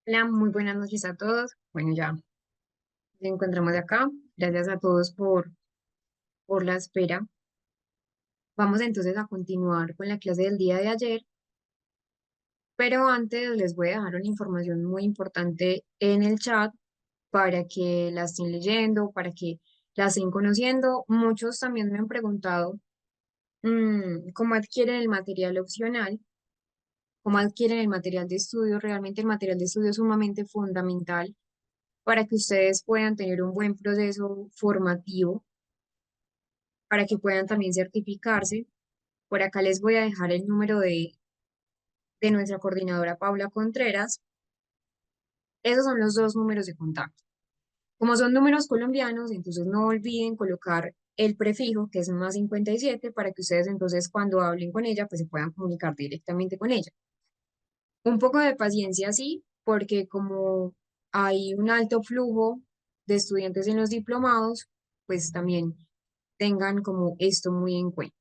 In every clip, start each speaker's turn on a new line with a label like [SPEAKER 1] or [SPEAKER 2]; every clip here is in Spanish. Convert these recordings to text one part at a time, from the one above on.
[SPEAKER 1] Hola, muy buenas noches a todos. Bueno, ya nos encontramos acá. Gracias a todos por la espera. Vamos entonces a continuar con la clase del día de ayer, pero antes les voy a dejar una información muy importante en el chat para que la estén leyendo, para que la estén conociendo. Muchos también me han preguntado cómo adquieren el material opcional, cómo adquieren el material de estudio. Realmente el material de estudio es sumamente fundamental para que ustedes puedan tener un buen proceso formativo, para que puedan también certificarse. Por acá les voy a dejar el número de nuestra coordinadora Paula Contreras. Esos son los dos números de contacto. Como son números colombianos, entonces no olviden colocar el prefijo, que es más 57, para que ustedes entonces cuando hablen con ella, pues se puedan comunicar directamente con ella. Un poco de paciencia, sí, porque como hay un alto flujo de estudiantes en los diplomados, pues también tengan como esto muy en cuenta.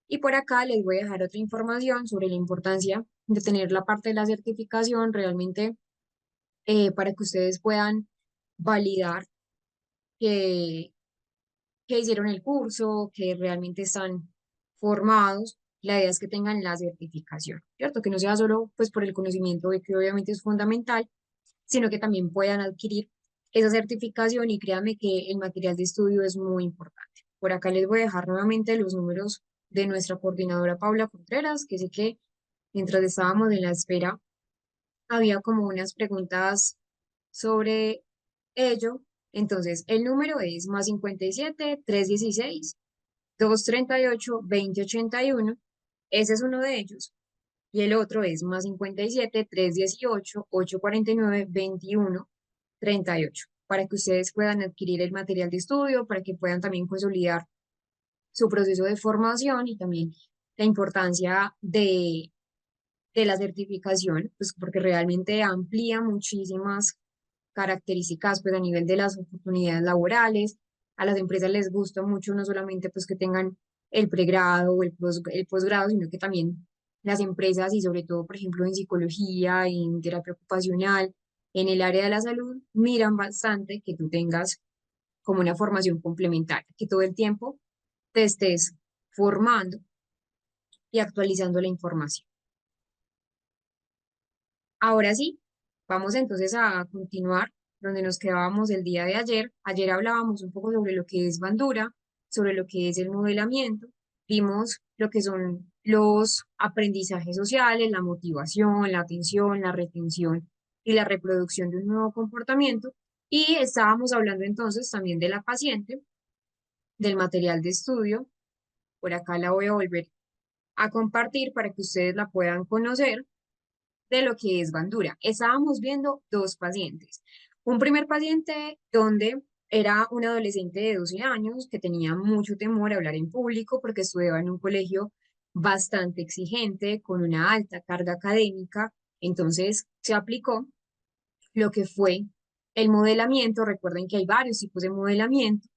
[SPEAKER 1] Y por acá les voy a dejar otra información sobre la importancia de tener la parte de la certificación realmente, para que ustedes puedan validar que, que hicieron el curso, que realmente están formados. La idea es que tengan la certificación, ¿cierto? Que no sea solo pues por el conocimiento de que obviamente es fundamental, sino que también puedan adquirir esa certificación y créanme que el material de estudio es muy importante. Por acá les voy a dejar nuevamente los números de nuestra coordinadora Paula Contreras, que sé que mientras estábamos en la espera había como unas preguntas sobre ello. Entonces, el número es más 57 316 238 2081. Ese es uno de ellos. Y el otro es más 57 318 849 2138, para que ustedes puedan adquirir el material de estudio, para que puedan también consolidar su proceso de formación y también la importancia de la certificación, pues porque realmente amplía muchísimas características pues a nivel de las oportunidades laborales. A las empresas les gusta mucho no solamente pues que tengan el pregrado o el posgrado, sino que también las empresas y sobre todo, por ejemplo, en psicología, en terapia ocupacional, en el área de la salud, miran bastante que tú tengas como una formación complementaria, que todo el tiempo te estés formando y actualizando la información. Ahora sí, vamos entonces a continuar donde nos quedábamos el día de ayer. Ayer hablábamos un poco sobre lo que es Bandura, sobre lo que es el modelamiento. Vimos lo que son los aprendizajes sociales, la motivación, la atención, la retención y la reproducción de un nuevo comportamiento. Y estábamos hablando entonces también de la paciente, del material de estudio. Por acá la voy a volver a compartir para que ustedes la puedan conocer de lo que es Bandura. Estábamos viendo dos pacientes. Un primer paciente donde era un adolescente de 12 años que tenía mucho temor a hablar en público porque estudiaba en un colegio bastante exigente, con una alta carga académica. Entonces se aplicó lo que fue el modelamiento. Recuerden que hay varios tipos de modelamiento.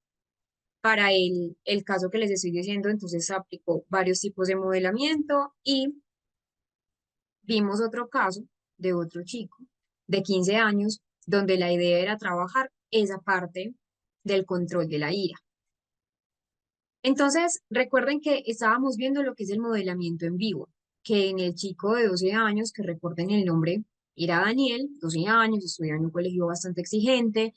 [SPEAKER 1] Para el caso que les estoy diciendo, entonces se aplicó varios tipos de modelamiento y vimos otro caso de otro chico de 15 años donde la idea era trabajar esa parte del control de la ira. Entonces, recuerden que estábamos viendo lo que es el modelamiento en vivo, que en el chico de 12 años, que recuerden el nombre, era Daniel, 12 años, estudiaba en un colegio bastante exigente,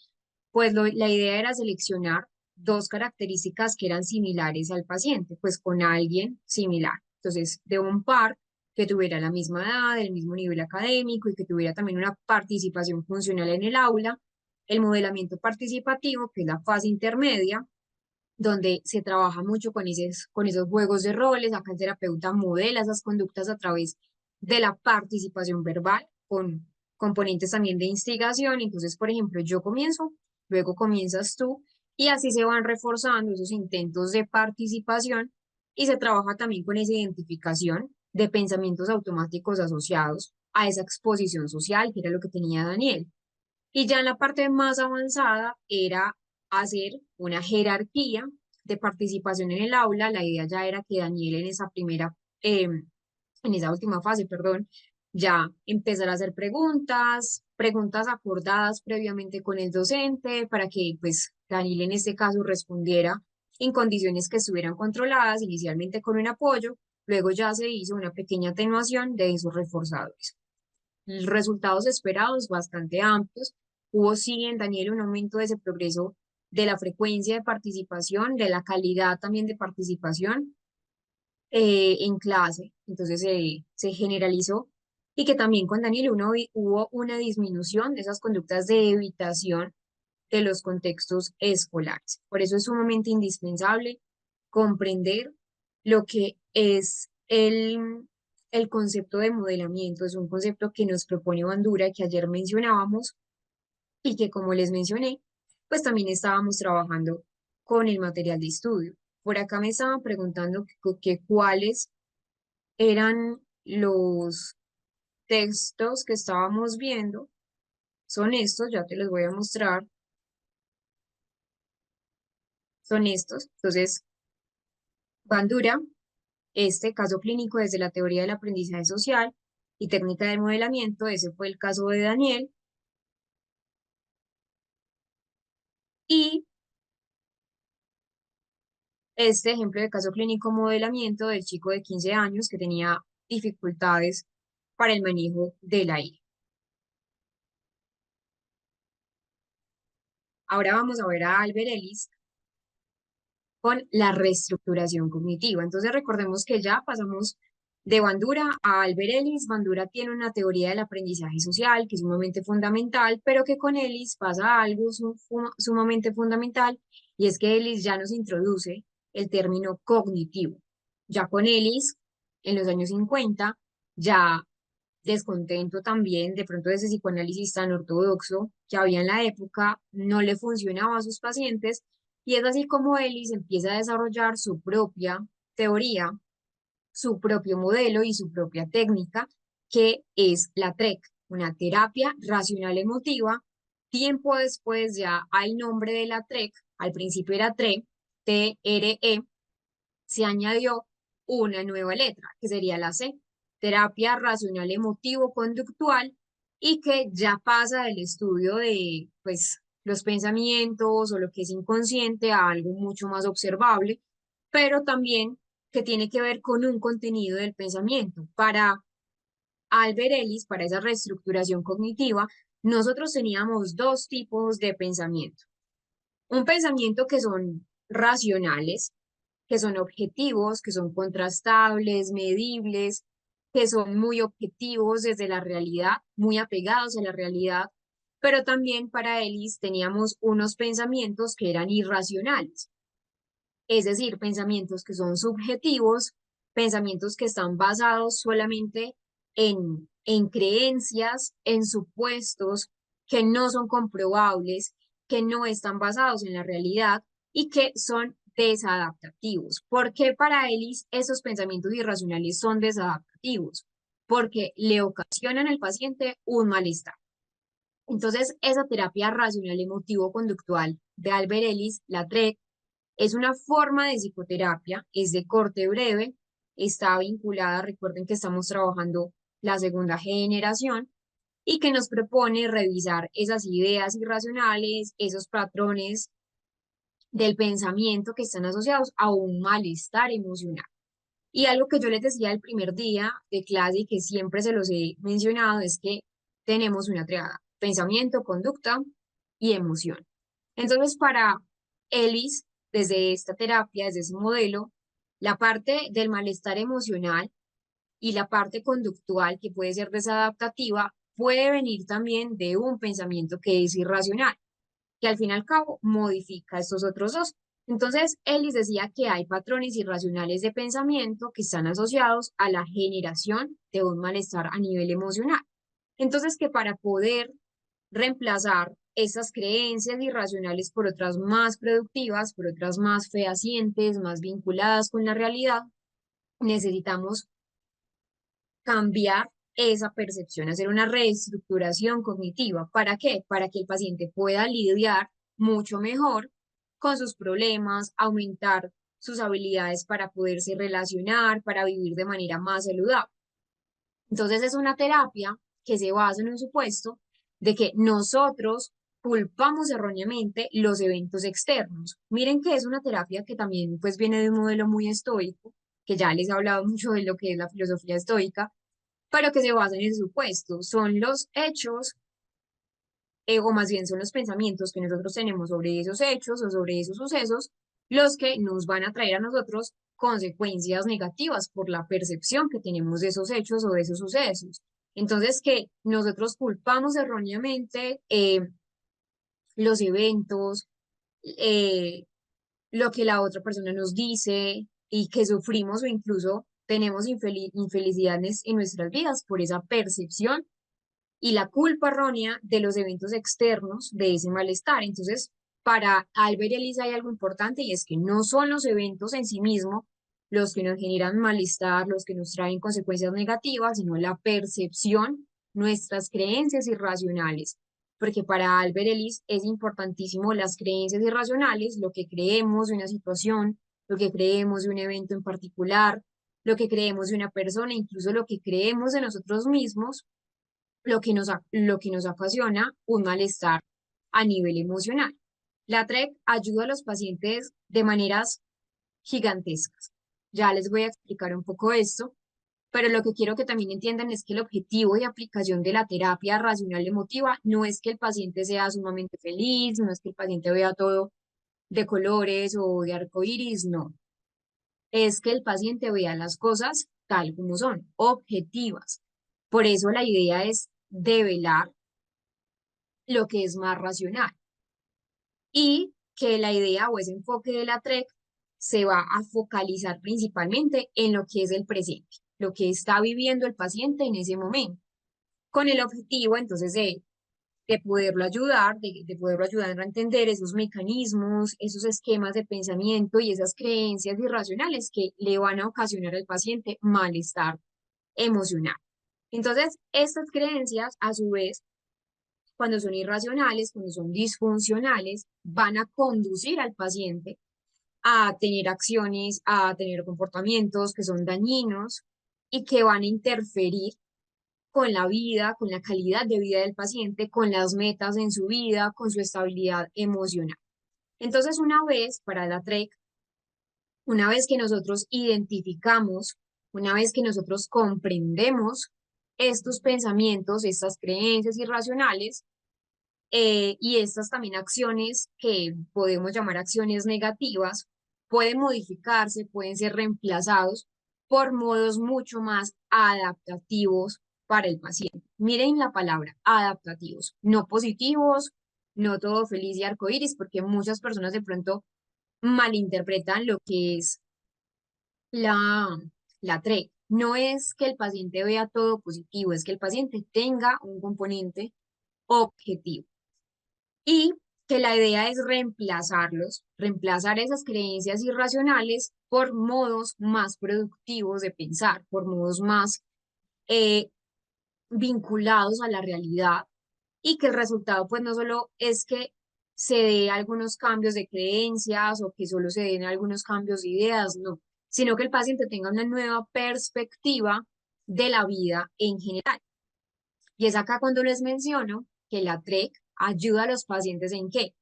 [SPEAKER 1] pues la idea era seleccionar dos características que eran similares al paciente, pues con alguien similar. Entonces, de un par que tuviera la misma edad, el mismo nivel académico y que tuviera también una participación funcional en el aula, el modelamiento participativo, que es la fase intermedia, donde se trabaja mucho con esos juegos de roles. Acá el terapeuta modela esas conductas a través de la participación verbal, con componentes también de instigación. Entonces, por ejemplo, yo comienzo, luego comienzas tú, y así se van reforzando esos intentos de participación y se trabaja también con esa identificación de pensamientos automáticos asociados a esa exposición social, que era lo que tenía Daniel. Y ya en la parte más avanzada era hacer una jerarquía de participación en el aula. La idea ya era que Daniel en esa última fase, perdón, ya empezar a hacer preguntas, preguntas acordadas previamente con el docente para que pues Daniel en este caso respondiera en condiciones que estuvieran controladas, inicialmente con un apoyo, luego ya se hizo una pequeña atenuación de esos reforzadores. Resultados esperados bastante amplios. Hubo sí en Daniel un aumento de ese progreso de la frecuencia de participación, de la calidad también de participación en clase. Entonces se generalizó y que también con Daniel hubo una disminución de esas conductas de evitación de los contextos escolares. Por eso es sumamente indispensable comprender lo que es el concepto de modelamiento. Es un concepto que nos propone Bandura, que ayer mencionábamos y que, como les mencioné, pues también estábamos trabajando con el material de estudio. Por acá me estaban preguntando que cuáles eran los textos que estábamos viendo. Son estos, ya te los voy a mostrar, son estos. Entonces, Bandura, este caso clínico desde la teoría del aprendizaje social y técnica del modelamiento, ese fue el caso de Daniel. Y este ejemplo de caso clínico modelamiento del chico de 15 años que tenía dificultades para el manejo de la ira. Ahora vamos a ver a Albert Ellis con la reestructuración cognitiva. Entonces recordemos que ya pasamos de Bandura a Albert Ellis. Bandura tiene una teoría del aprendizaje social que es sumamente fundamental, pero que con Ellis pasa algo sumamente fundamental y es que Ellis ya nos introduce el término cognitivo. Ya con Ellis, en los años 50, ya descontento también de pronto de ese psicoanálisis tan ortodoxo que había en la época, no le funcionaba a sus pacientes y es así como Ellis empieza a desarrollar su propia teoría, su propio modelo y su propia técnica, que es la TREC, una terapia racional emotiva. Tiempo después ya al nombre de la TREC, al principio era TRE, T-R-E, se añadió una nueva letra, que sería la C, terapia racional emotivo conductual, y que ya pasa del estudio de pues los pensamientos o lo que es inconsciente a algo mucho más observable, pero también que tiene que ver con un contenido del pensamiento. Para Albert Ellis, para esa reestructuración cognitiva, nosotros teníamos dos tipos de pensamiento. Un pensamiento que son racionales, que son objetivos, que son contrastables, medibles, que son muy objetivos desde la realidad, muy apegados a la realidad, pero también para Ellis teníamos unos pensamientos que eran irracionales, es decir, pensamientos que son subjetivos, pensamientos que están basados solamente en creencias, en supuestos que no son comprobables, que no están basados en la realidad y que son desadaptativos. ¿Por qué para Ellis esos pensamientos irracionales son desadaptativos? Porque le ocasionan al paciente un malestar. Entonces, esa terapia racional emotivo-conductual de Albert Ellis, la TREC, es una forma de psicoterapia, es de corte breve, está vinculada, recuerden que estamos trabajando la segunda generación y que nos propone revisar esas ideas irracionales, esos patrones del pensamiento que están asociados a un malestar emocional. Y algo que yo les decía el primer día de clase y que siempre se los he mencionado es que tenemos una triada, pensamiento, conducta y emoción. Entonces, para Ellis, desde esta terapia, desde ese modelo, la parte del malestar emocional y la parte conductual, que puede ser desadaptativa, puede venir también de un pensamiento que es irracional, que al fin y al cabo modifica estos otros dos. Entonces, Ellis decía que hay patrones irracionales de pensamiento que están asociados a la generación de un malestar a nivel emocional. Entonces, que para poder reemplazar esas creencias irracionales por otras más productivas, por otras más fehacientes, más vinculadas con la realidad, necesitamos cambiar esa percepción, hacer una reestructuración cognitiva. ¿Para qué? Para que el paciente pueda lidiar mucho mejor con sus problemas, aumentar sus habilidades para poderse relacionar, para vivir de manera más saludable. Entonces es una terapia que se basa en un supuesto de que nosotros culpamos erróneamente los eventos externos. Miren que es una terapia que también pues viene de un modelo muy estoico, que ya les he hablado mucho de lo que es la filosofía estoica, pero que se basa en el supuesto. Son los hechos, o más bien son los pensamientos que nosotros tenemos sobre esos hechos o sobre esos sucesos, los que nos van a traer a nosotros consecuencias negativas por la percepción que tenemos de esos hechos o de esos sucesos. Entonces, que nosotros culpamos erróneamente los eventos, eh, lo que la otra persona nos dice y que sufrimos o incluso tenemos infelicidades en nuestras vidas por esa percepción y la culpa errónea de los eventos externos de ese malestar. Entonces, para Albert Ellis hay algo importante y es que no son los eventos en sí mismos los que nos generan malestar, los que nos traen consecuencias negativas, sino la percepción, nuestras creencias irracionales. Porque para Albert Ellis es importantísimo las creencias irracionales, lo que creemos de una situación, lo que creemos de un evento en particular, lo que creemos de una persona, incluso lo que creemos de nosotros mismos, lo que nos ocasiona un malestar a nivel emocional. La TREC ayuda a los pacientes de maneras gigantescas. Ya les voy a explicar un poco esto, pero lo que quiero que también entiendan es que el objetivo de aplicación de la terapia racional emotiva no es que el paciente sea sumamente feliz, no es que el paciente vea todo de colores o de arcoíris, no. Es que el paciente vea las cosas tal como son, objetivas. Por eso la idea es develar lo que es más racional y que la idea o ese enfoque de la TREC se va a focalizar principalmente en lo que es el presente, lo que está viviendo el paciente en ese momento, con el objetivo entonces de poderlo ayudar, de poderlo ayudar a entender esos mecanismos, esos esquemas de pensamiento y esas creencias irracionales que le van a ocasionar al paciente malestar emocional. Entonces, estas creencias, a su vez, cuando son irracionales, cuando son disfuncionales, van a conducir al paciente a tener acciones, a tener comportamientos que son dañinos y que van a interferir con la vida, con la calidad de vida del paciente, con las metas en su vida, con su estabilidad emocional. Entonces, una vez para la TREC, una vez que nosotros identificamos, una vez que nosotros comprendemos estos pensamientos, estas creencias irracionales, y estas también acciones que podemos llamar acciones negativas pueden modificarse, pueden ser reemplazados por modos mucho más adaptativos para el paciente. Miren la palabra adaptativos, no positivos, no todo feliz y arcoíris, porque muchas personas de pronto malinterpretan lo que es la, la TRE. No es que el paciente vea todo positivo, es que el paciente tenga un componente objetivo y que la idea es reemplazarlos, reemplazar esas creencias irracionales por modos más productivos de pensar, por modos más eh, vinculados a la realidad y que el resultado pues no solo es que se dé algunos cambios de creencias o que solo se den algunos cambios de ideas, no, sino que el paciente tenga una nueva perspectiva de la vida en general. Y es acá cuando les menciono que la TREC ayuda a los pacientes en qué.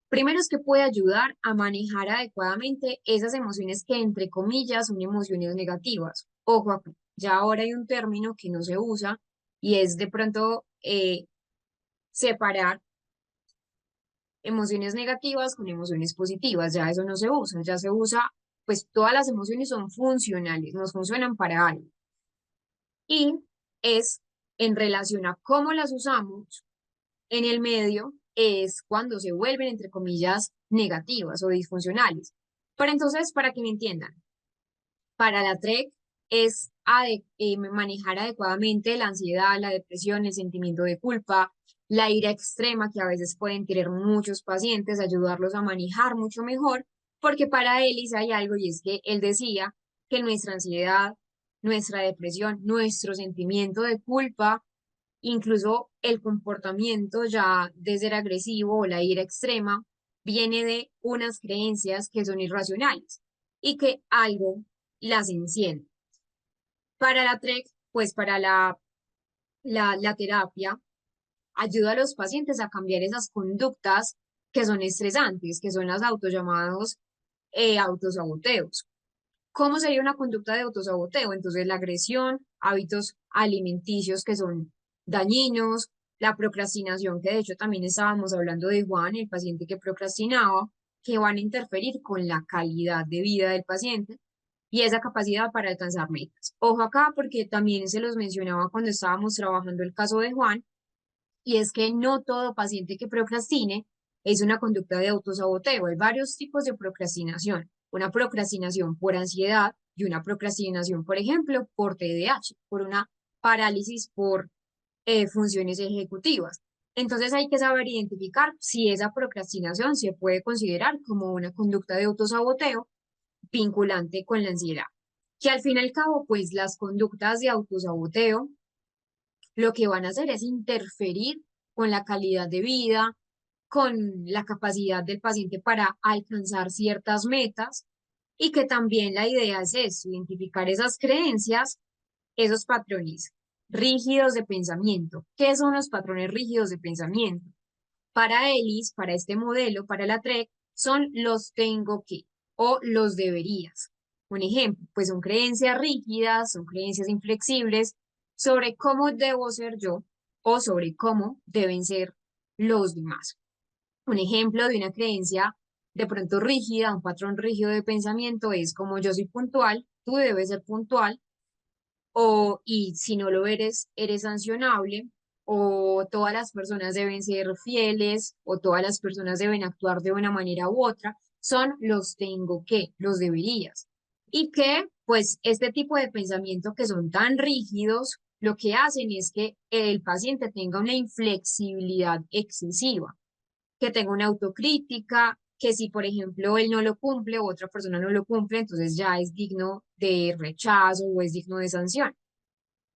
[SPEAKER 1] Primero es que puede ayudar a manejar adecuadamente esas emociones que, entre comillas, son emociones negativas. Ojo, acá, ya ahora hay un término que no se usa y es de pronto separar emociones negativas con emociones positivas. Ya eso no se usa, ya se usa, pues todas las emociones son funcionales, nos funcionan para algo. Y es en relación a cómo las usamos en el medio es cuando se vuelven, entre comillas, negativas o disfuncionales. Pero entonces, para que me entiendan, para la TREC es manejar adecuadamente la ansiedad, la depresión, el sentimiento de culpa, la ira extrema que a veces pueden tener muchos pacientes, ayudarlos a manejar mucho mejor, porque para él hay algo y es que él decía que nuestra ansiedad, nuestra depresión, nuestro sentimiento de culpa, incluso el comportamiento ya de ser agresivo o la ira extrema viene de unas creencias que son irracionales y que algo las enciende. Para la TREC pues para la terapia, ayuda a los pacientes a cambiar esas conductas que son estresantes, que son las autollamados autosaboteos. ¿Cómo sería una conducta de autosaboteo? Entonces, la agresión, hábitos alimenticios que son dañinos, la procrastinación, que de hecho también estábamos hablando de Juan, el paciente que procrastinaba, que van a interferir con la calidad de vida del paciente y esa capacidad para alcanzar metas. Ojo acá, porque también se los mencionaba cuando estábamos trabajando el caso de Juan, y es que no todo paciente que procrastine es una conducta de autosaboteo. Hay varios tipos de procrastinación. Una procrastinación por ansiedad y una procrastinación, por ejemplo, por TDAH, por una parálisis por funciones ejecutivas. Entonces hay que saber identificar si esa procrastinación se puede considerar como una conducta de autosaboteo vinculante con la ansiedad. Que al fin y al cabo, pues las conductas de autosaboteo lo que van a hacer es interferir con la calidad de vida, con la capacidad del paciente para alcanzar ciertas metas y que también la idea es eso, identificar esas creencias, esos patrones rígidos de pensamiento. ¿Qué son los patrones rígidos de pensamiento? Para ELIS, para este modelo, para la TREC, son los tengo que o los deberías. Un ejemplo, pues son creencias rígidas, son creencias inflexibles sobre cómo debo ser yo o sobre cómo deben ser los demás. Un ejemplo de una creencia de pronto rígida, un patrón rígido de pensamiento es como yo soy puntual, tú debes ser puntual, o y si no lo eres, eres sancionable, o todas las personas deben ser fieles, o todas las personas deben actuar de una manera u otra, son los tengo que, los deberías. Y que, pues, este tipo de pensamiento que son tan rígidos, lo que hacen es que el paciente tenga una inflexibilidad excesiva, que tenga una autocrítica, que si, por ejemplo, él no lo cumple o otra persona no lo cumple, entonces ya es digno de rechazo o es digno de sanción.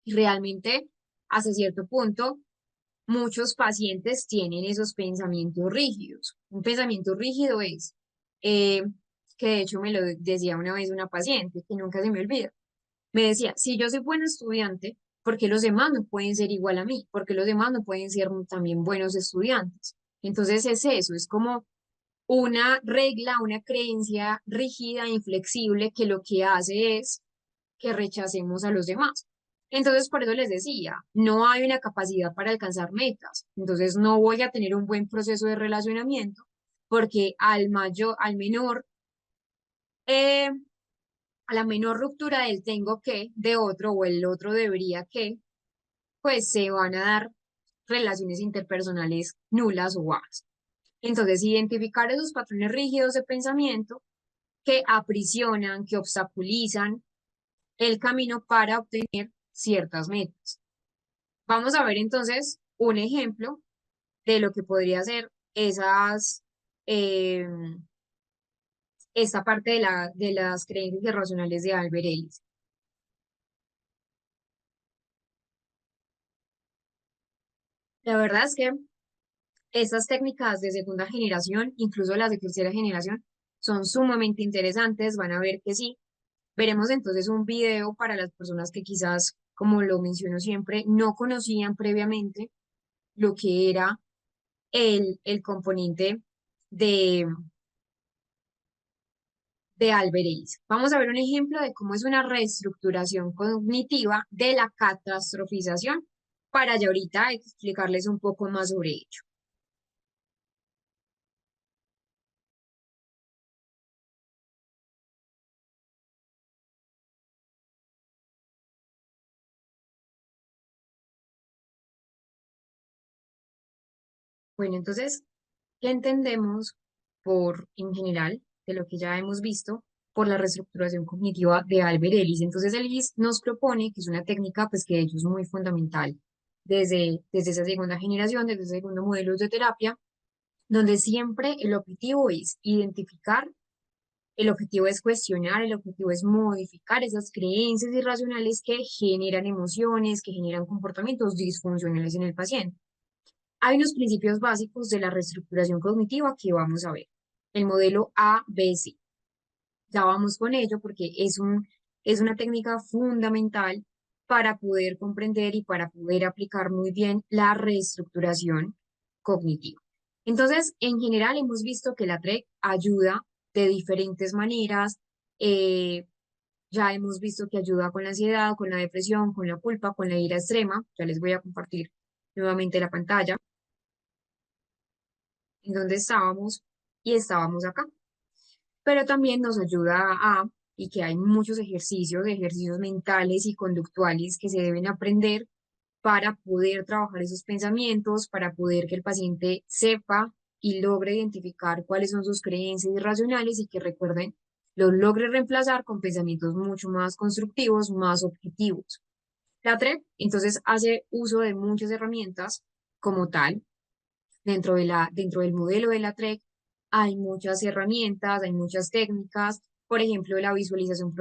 [SPEAKER 1] Y realmente, hasta cierto punto, muchos pacientes tienen esos pensamientos rígidos. Un pensamiento rígido es, eh, que de hecho me lo decía una vez una paciente, que nunca se me olvida. Me decía, si yo soy buena estudiante, ¿por qué los demás no pueden ser igual a mí? ¿Por qué los demás no pueden ser también buenos estudiantes? Entonces es eso, es como una regla, una creencia rígida, inflexible, que lo que hace es que rechacemos a los demás. Entonces, por eso les decía, no hay una capacidad para alcanzar metas. Entonces, no voy a tener un buen proceso de relacionamiento porque al menor, eh, a la menor ruptura del tengo que de otro o el otro debería que, pues se van a dar relaciones interpersonales nulas o bajas. Entonces, identificar esos patrones rígidos de pensamiento que aprisionan, que obstaculizan el camino para obtener ciertas metas. Vamos a ver entonces un ejemplo de lo que podría ser eh, esta parte de las creencias irracionales de Albert Ellis. La verdad es que estas técnicas de segunda generación, incluso las de tercera generación, son sumamente interesantes. Van a ver que sí. Veremos entonces un video para las personas que quizás, como lo menciono siempre, no conocían previamente lo que era el componente de, de Albert Ellis. Vamos a ver un ejemplo de cómo es una reestructuración cognitiva de la catastrofización para ya ahorita explicarles un poco más sobre ello. Bueno, entonces, ¿qué entendemos por, en general, de lo que ya hemos visto, por la reestructuración cognitiva de Albert Ellis? Entonces, Ellis nos propone que es una técnica, pues, que de hecho es muy fundamental desde esa segunda generación, desde ese segundo modelo de terapia, donde siempre el objetivo es identificar, el objetivo es cuestionar, el objetivo es modificar esas creencias irracionales que generan emociones, que generan comportamientos disfuncionales en el paciente. Hay unos principios básicos de la reestructuración cognitiva que vamos a ver. El modelo ABC. Ya vamos con ello porque es una técnica fundamental para poder comprender y para poder aplicar muy bien la reestructuración cognitiva. Entonces, en general hemos visto que la TREC ayuda de diferentes maneras. eh, ya hemos visto que ayuda con la ansiedad, con la depresión, con la culpa, con la ira extrema. Ya les voy a compartir nuevamente la pantalla en donde estábamos y estábamos acá. Pero también nos ayuda y que hay muchos ejercicios mentales y conductuales que se deben aprender para poder trabajar esos pensamientos, para poder que el paciente sepa y logre identificar cuáles son sus creencias irracionales y que recuerden, los logre reemplazar con pensamientos mucho más constructivos, más objetivos. La TREP, entonces, hace uso de muchas herramientas como tal. Dentro del modelo de la TREC hay muchas herramientas, hay muchas técnicas, por ejemplo, la visualización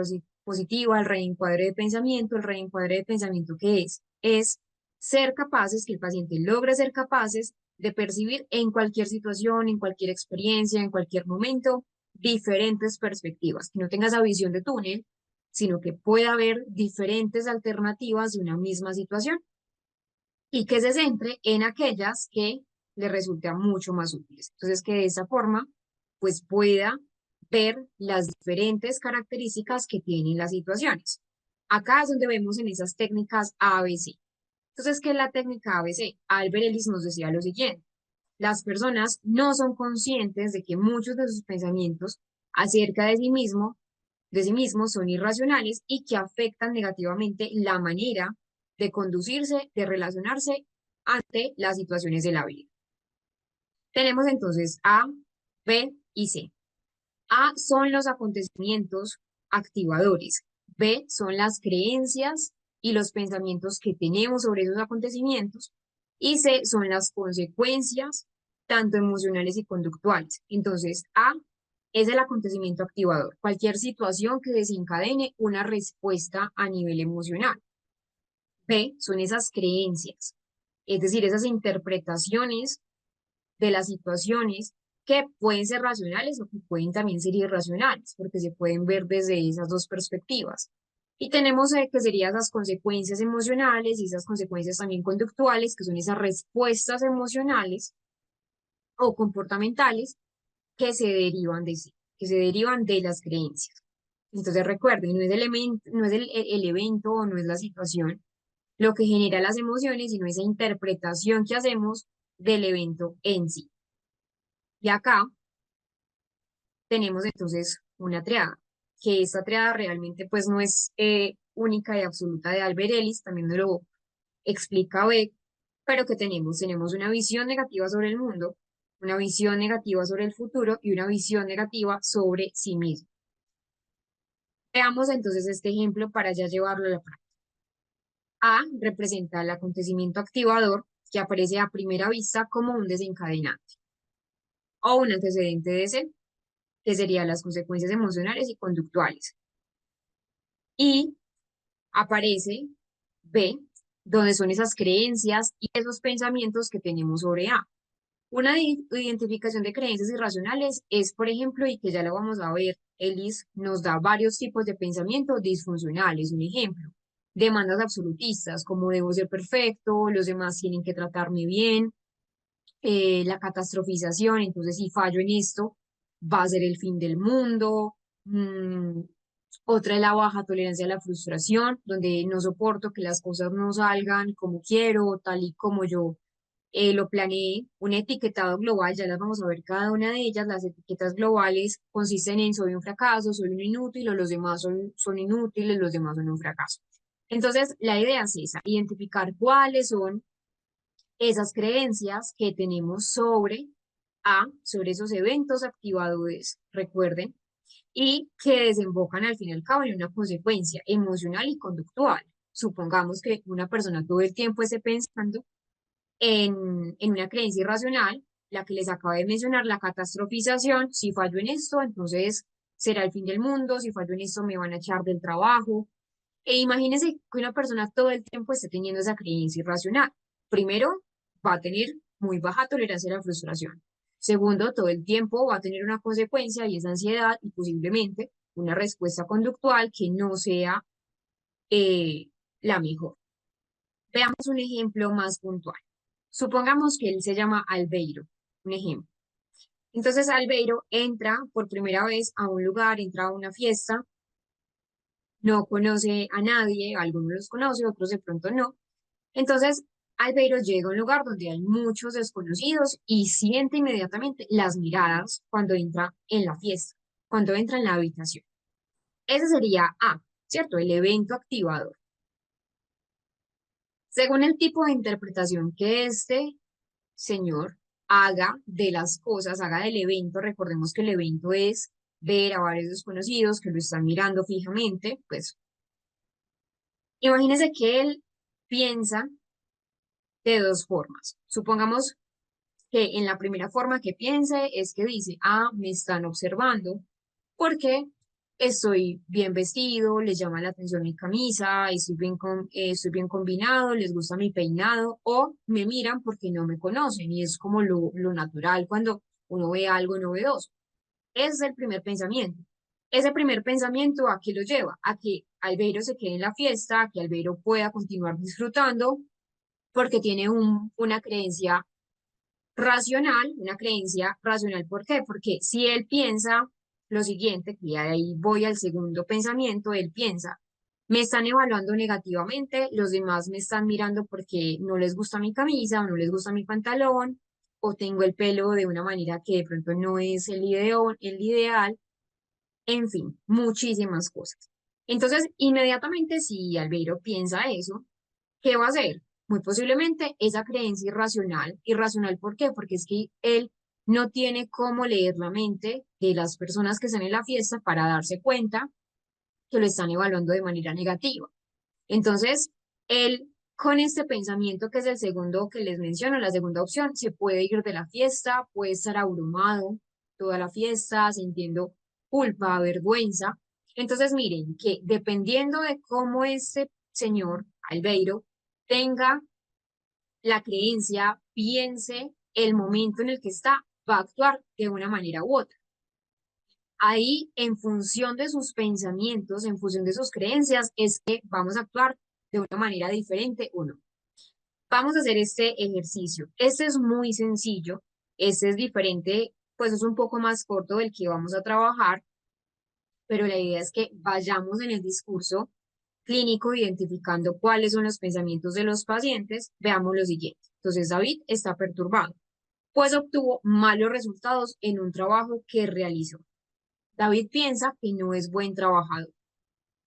[SPEAKER 1] positiva, el reencuadre de pensamiento. El reencuadre de pensamiento, ¿qué es? Es ser capaces, que el paciente logre ser capaces de percibir en cualquier situación, en cualquier experiencia, en cualquier momento, diferentes perspectivas, que no tenga esa visión de túnel, sino que pueda haber diferentes alternativas de una misma situación y que se centre en aquellas que le resulten mucho más útiles. Entonces, que de esa forma, pues pueda ver las diferentes características que tienen las situaciones. Acá es donde vemos en esas técnicas ABC. Entonces, ¿qué es la técnica ABC? Albert Ellis nos decía lo siguiente: las personas no son conscientes de que muchos de sus pensamientos acerca de sí mismos son irracionales y que afectan negativamente la manera de conducirse, de relacionarse ante las situaciones de la vida. Tenemos entonces A, B y C. A son los acontecimientos activadores. B son las creencias y los pensamientos que tenemos sobre esos acontecimientos. Y C son las consecuencias, tanto emocionales y conductuales. Entonces, A es el acontecimiento activador, cualquier situación que desencadene una respuesta a nivel emocional. B son esas creencias, es decir, esas interpretaciones de las situaciones que pueden ser racionales o que pueden también ser irracionales, porque se pueden ver desde esas dos perspectivas. Y tenemos que serían esas consecuencias emocionales y esas consecuencias también conductuales, que son esas respuestas emocionales o comportamentales que se derivan de sí, que se derivan de las creencias. Entonces recuerden, no es el evento o no es la situación lo que genera las emociones, sino esa interpretación que hacemos del evento en sí. Y acá tenemos entonces una triada, que esta triada realmente pues no es única y absoluta de Albert Ellis, también nos lo explica Beck, pero que tenemos una visión negativa sobre el mundo, una visión negativa sobre el futuro y una visión negativa sobre sí mismo. Veamos entonces este ejemplo para ya llevarlo a la práctica. A representa el acontecimiento activador que aparece a primera vista como un desencadenante o un antecedente de ese, que serían las consecuencias emocionales y conductuales. Y aparece B, donde son esas creencias y esos pensamientos que tenemos sobre A. Una identificación de creencias irracionales es, por ejemplo, y que ya lo vamos a ver, Ellis nos da varios tipos de pensamientos disfuncionales. Un ejemplo, demandas absolutistas, como debo ser perfecto, los demás tienen que tratarme bien, la catastrofización, entonces si fallo en esto, va a ser el fin del mundo. Otra es la baja tolerancia a la frustración, donde no soporto que las cosas no salgan como quiero, tal y como yo lo planeé. Un etiquetado global, ya las vamos a ver cada una de ellas. Las etiquetas globales consisten en soy un fracaso, soy un inútil, o los demás son inútiles, los demás son un fracaso. Entonces, la idea es esa, identificar cuáles son esas creencias que tenemos sobre esos eventos activadores, recuerden, y que desembocan al fin y al cabo en una consecuencia emocional y conductual. Supongamos que una persona todo el tiempo esté pensando en una creencia irracional, la que les acabo de mencionar, la catastrofización: si fallo en esto, entonces será el fin del mundo; si fallo en esto, me van a echar del trabajo. E imagínense que una persona todo el tiempo esté teniendo esa creencia irracional. Primero, va a tener muy baja tolerancia a la frustración. Segundo, todo el tiempo va a tener una consecuencia, y es ansiedad y posiblemente una respuesta conductual que no sea la mejor. Veamos un ejemplo más puntual. Supongamos que él se llama Albeiro, un ejemplo. Entonces Albeiro entra por primera vez a un lugar, entra a una fiesta, no conoce a nadie, algunos los conoce, otros de pronto no. Entonces Albeiro llega a un lugar donde hay muchos desconocidos y siente inmediatamente las miradas cuando entra en la fiesta, cuando entra en la habitación. Ese sería A, ¿cierto? El evento activador. Según el tipo de interpretación que este señor haga de las cosas, haga del evento, recordemos que el evento es ver a varios desconocidos que lo están mirando fijamente, pues imagínese que él piensa de dos formas. Supongamos que en la primera forma que piense es que dice, ah, me están observando porque estoy bien vestido, les llama la atención mi camisa, estoy bien combinado, les gusta mi peinado o me miran porque no me conocen y es como lo natural cuando uno ve algo novedoso. Ese es el primer pensamiento. Ese primer pensamiento, ¿a qué lo lleva? A que Albeiro se quede en la fiesta, a que Albeiro pueda continuar disfrutando porque tiene una creencia racional, una creencia racional. ¿Por qué? Porque si él piensa lo siguiente, que ya de ahí voy al segundo pensamiento, él piensa, me están evaluando negativamente, los demás me están mirando porque no les gusta mi camisa o no les gusta mi pantalón, o tengo el pelo de una manera que de pronto no es el ideal, en fin, muchísimas cosas. Entonces, inmediatamente si Albeiro piensa eso, ¿qué va a hacer? Muy posiblemente esa creencia irracional. ¿Irracional por qué? Porque es que él no tiene cómo leer la mente de las personas que están en la fiesta para darse cuenta que lo están evaluando de manera negativa. Entonces, él con este pensamiento, que es el segundo que les menciono, la segunda opción, se puede ir de la fiesta, puede estar abrumado toda la fiesta, sintiendo culpa, vergüenza. Entonces, miren, que dependiendo de cómo este señor Albeiro tenga la creencia, piense el momento en el que está, va a actuar de una manera u otra. Ahí, en función de sus pensamientos, en función de sus creencias, es que vamos a actuar de una manera diferente o no. Vamos a hacer este ejercicio. Este es muy sencillo, este es diferente, pues es un poco más corto del que vamos a trabajar, pero la idea es que vayamos en el discurso clínico identificando cuáles son los pensamientos de los pacientes. Veamos lo siguiente. Entonces, David está perturbado, pues obtuvo malos resultados en un trabajo que realizó. David piensa que no es buen trabajador.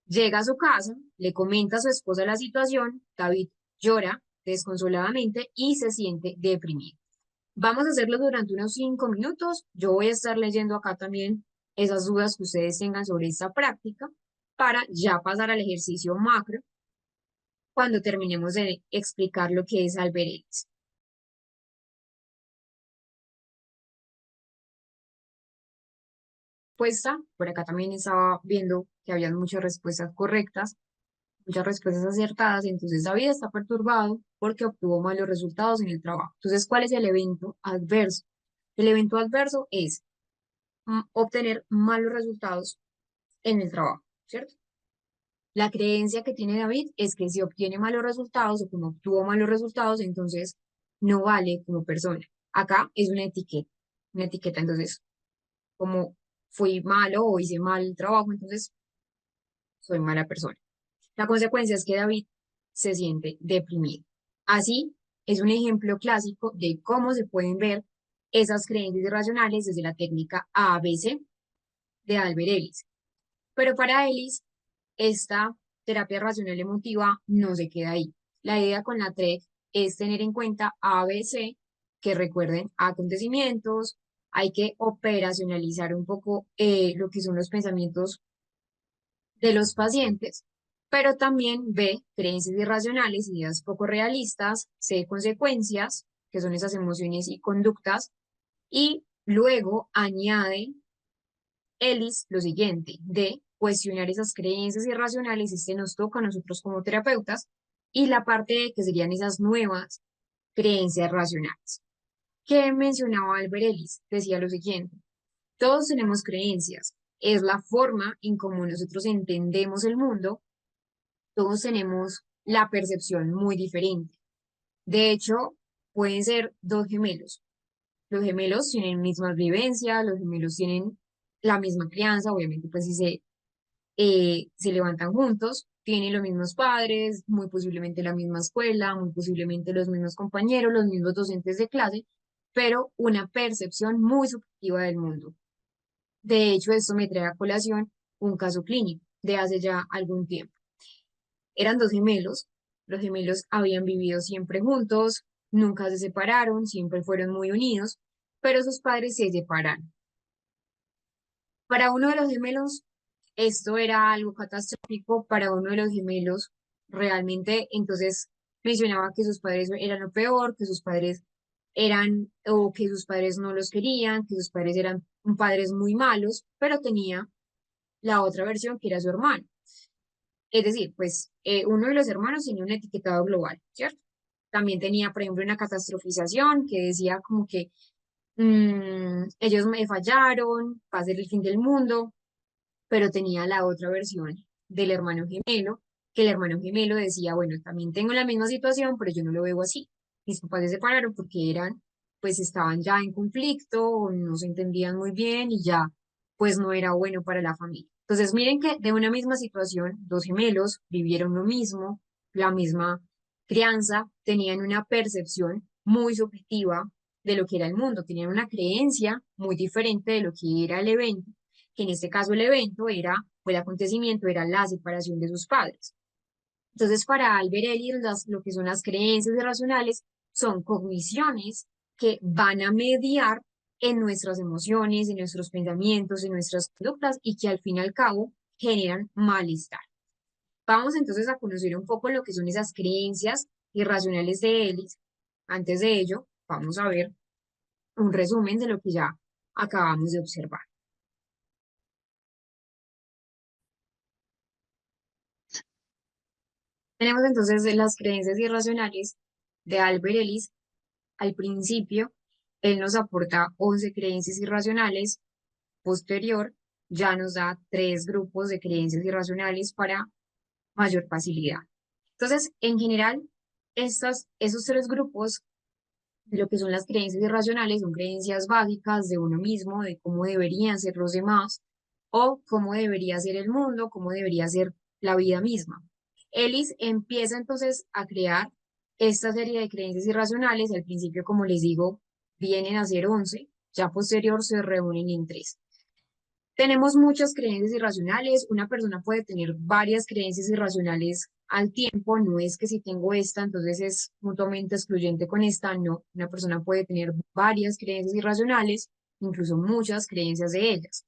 [SPEAKER 1] Llega a su casa, le comenta a su esposa la situación, David llora desconsoladamente y se siente deprimido. Vamos a hacerlo durante unos 5 minutos. Yo voy a estar leyendo acá también esas dudas que ustedes tengan sobre esta práctica para ya pasar al ejercicio macro cuando terminemos de explicar lo que es Alberelis. Respuesta, por acá también estaba viendo que había muchas respuestas correctas, muchas respuestas acertadas, entonces David está perturbado porque obtuvo malos resultados en el trabajo. Entonces, ¿cuál es el evento adverso? El evento adverso es obtener malos resultados en el trabajo, ¿cierto? La creencia que tiene David es que si obtiene malos resultados o como obtuvo malos resultados, entonces no vale como persona. Acá es una etiqueta, entonces, como fui malo o hice mal el trabajo, entonces soy mala persona. La consecuencia es que David se siente deprimido. Así, es un ejemplo clásico de cómo se pueden ver esas creencias irracionales desde la técnica ABC de Albert Ellis. Pero para Ellis, esta terapia racional emotiva no se queda ahí. La idea con la TREC es tener en cuenta ABC, que recuerden acontecimientos, hay que operacionalizar un poco lo que son los pensamientos de los pacientes, pero también B, creencias irracionales, ideas poco realistas, C, consecuencias, que son esas emociones y conductas, y luego añade Ellis lo siguiente, de cuestionar esas creencias irracionales, este nos toca a nosotros como terapeutas, y la parte de que serían esas nuevas creencias racionales. ¿Qué mencionaba Albert Ellis? Decía lo siguiente, todos tenemos creencias, es la forma en cómo nosotros entendemos el mundo, todos tenemos la percepción muy diferente. De hecho, pueden ser dos gemelos. Los gemelos tienen mismas vivencias, los gemelos tienen la misma crianza, obviamente, pues si se levantan juntos, tienen los mismos padres, muy posiblemente la misma escuela, muy posiblemente los mismos compañeros, los mismos docentes de clase, pero una percepción muy subjetiva del mundo. De hecho, esto me trae a colación un caso clínico de hace ya algún tiempo. Eran dos gemelos, los gemelos habían vivido siempre juntos, nunca se separaron, siempre fueron muy unidos, pero sus padres se separaron. Para uno de los gemelos, esto era algo catastrófico. Para uno de los gemelos, realmente, entonces mencionaba que sus padres eran lo peor, que sus padres eran, o que sus padres no los querían, que sus padres eran padres muy malos, pero tenía la otra versión que era su hermano. Es decir, pues uno de los hermanos tenía un etiquetado global, ¿cierto? También tenía, por ejemplo, una catastrofización que decía como que ellos me fallaron, va a ser el fin del mundo, pero tenía la otra versión del hermano gemelo, que el hermano gemelo decía, bueno, también tengo la misma situación, pero yo no lo veo así. Mis papás se separaron porque eran, pues estaban ya en conflicto, o no se entendían muy bien y ya, pues no era bueno para la familia. Entonces, miren que de una misma situación, dos gemelos vivieron lo mismo, la misma crianza, tenían una percepción muy subjetiva de lo que era el mundo, tenían una creencia muy diferente de lo que era el evento, que en este caso el evento era, o el acontecimiento era la separación de sus padres. Entonces, para Albert Ellis, lo que son las creencias irracionales son cogniciones que van a mediar en nuestras emociones, en nuestros pensamientos, en nuestras conductas y que al fin y al cabo generan malestar. Vamos entonces a conocer un poco lo que son esas creencias irracionales de Ellis. Antes de ello, vamos a ver un resumen de lo que ya acabamos de observar. Tenemos entonces las creencias irracionales de Albert Ellis. Al principio, él nos aporta 11 creencias irracionales. Posterior, ya nos da tres grupos de creencias irracionales para mayor facilidad. Entonces, en general, esos tres grupos de lo que son las creencias irracionales son creencias básicas de uno mismo, de cómo deberían ser los demás o cómo debería ser el mundo, cómo debería ser la vida misma. Ellis empieza entonces a crear esta serie de creencias irracionales. Al principio, como les digo, vienen a ser 11, ya posterior se reúnen en tres. Tenemos muchas creencias irracionales. Una persona puede tener varias creencias irracionales al tiempo. No es que si tengo esta, entonces es mutuamente excluyente con esta. No, una persona puede tener varias creencias irracionales, incluso muchas creencias de ellas.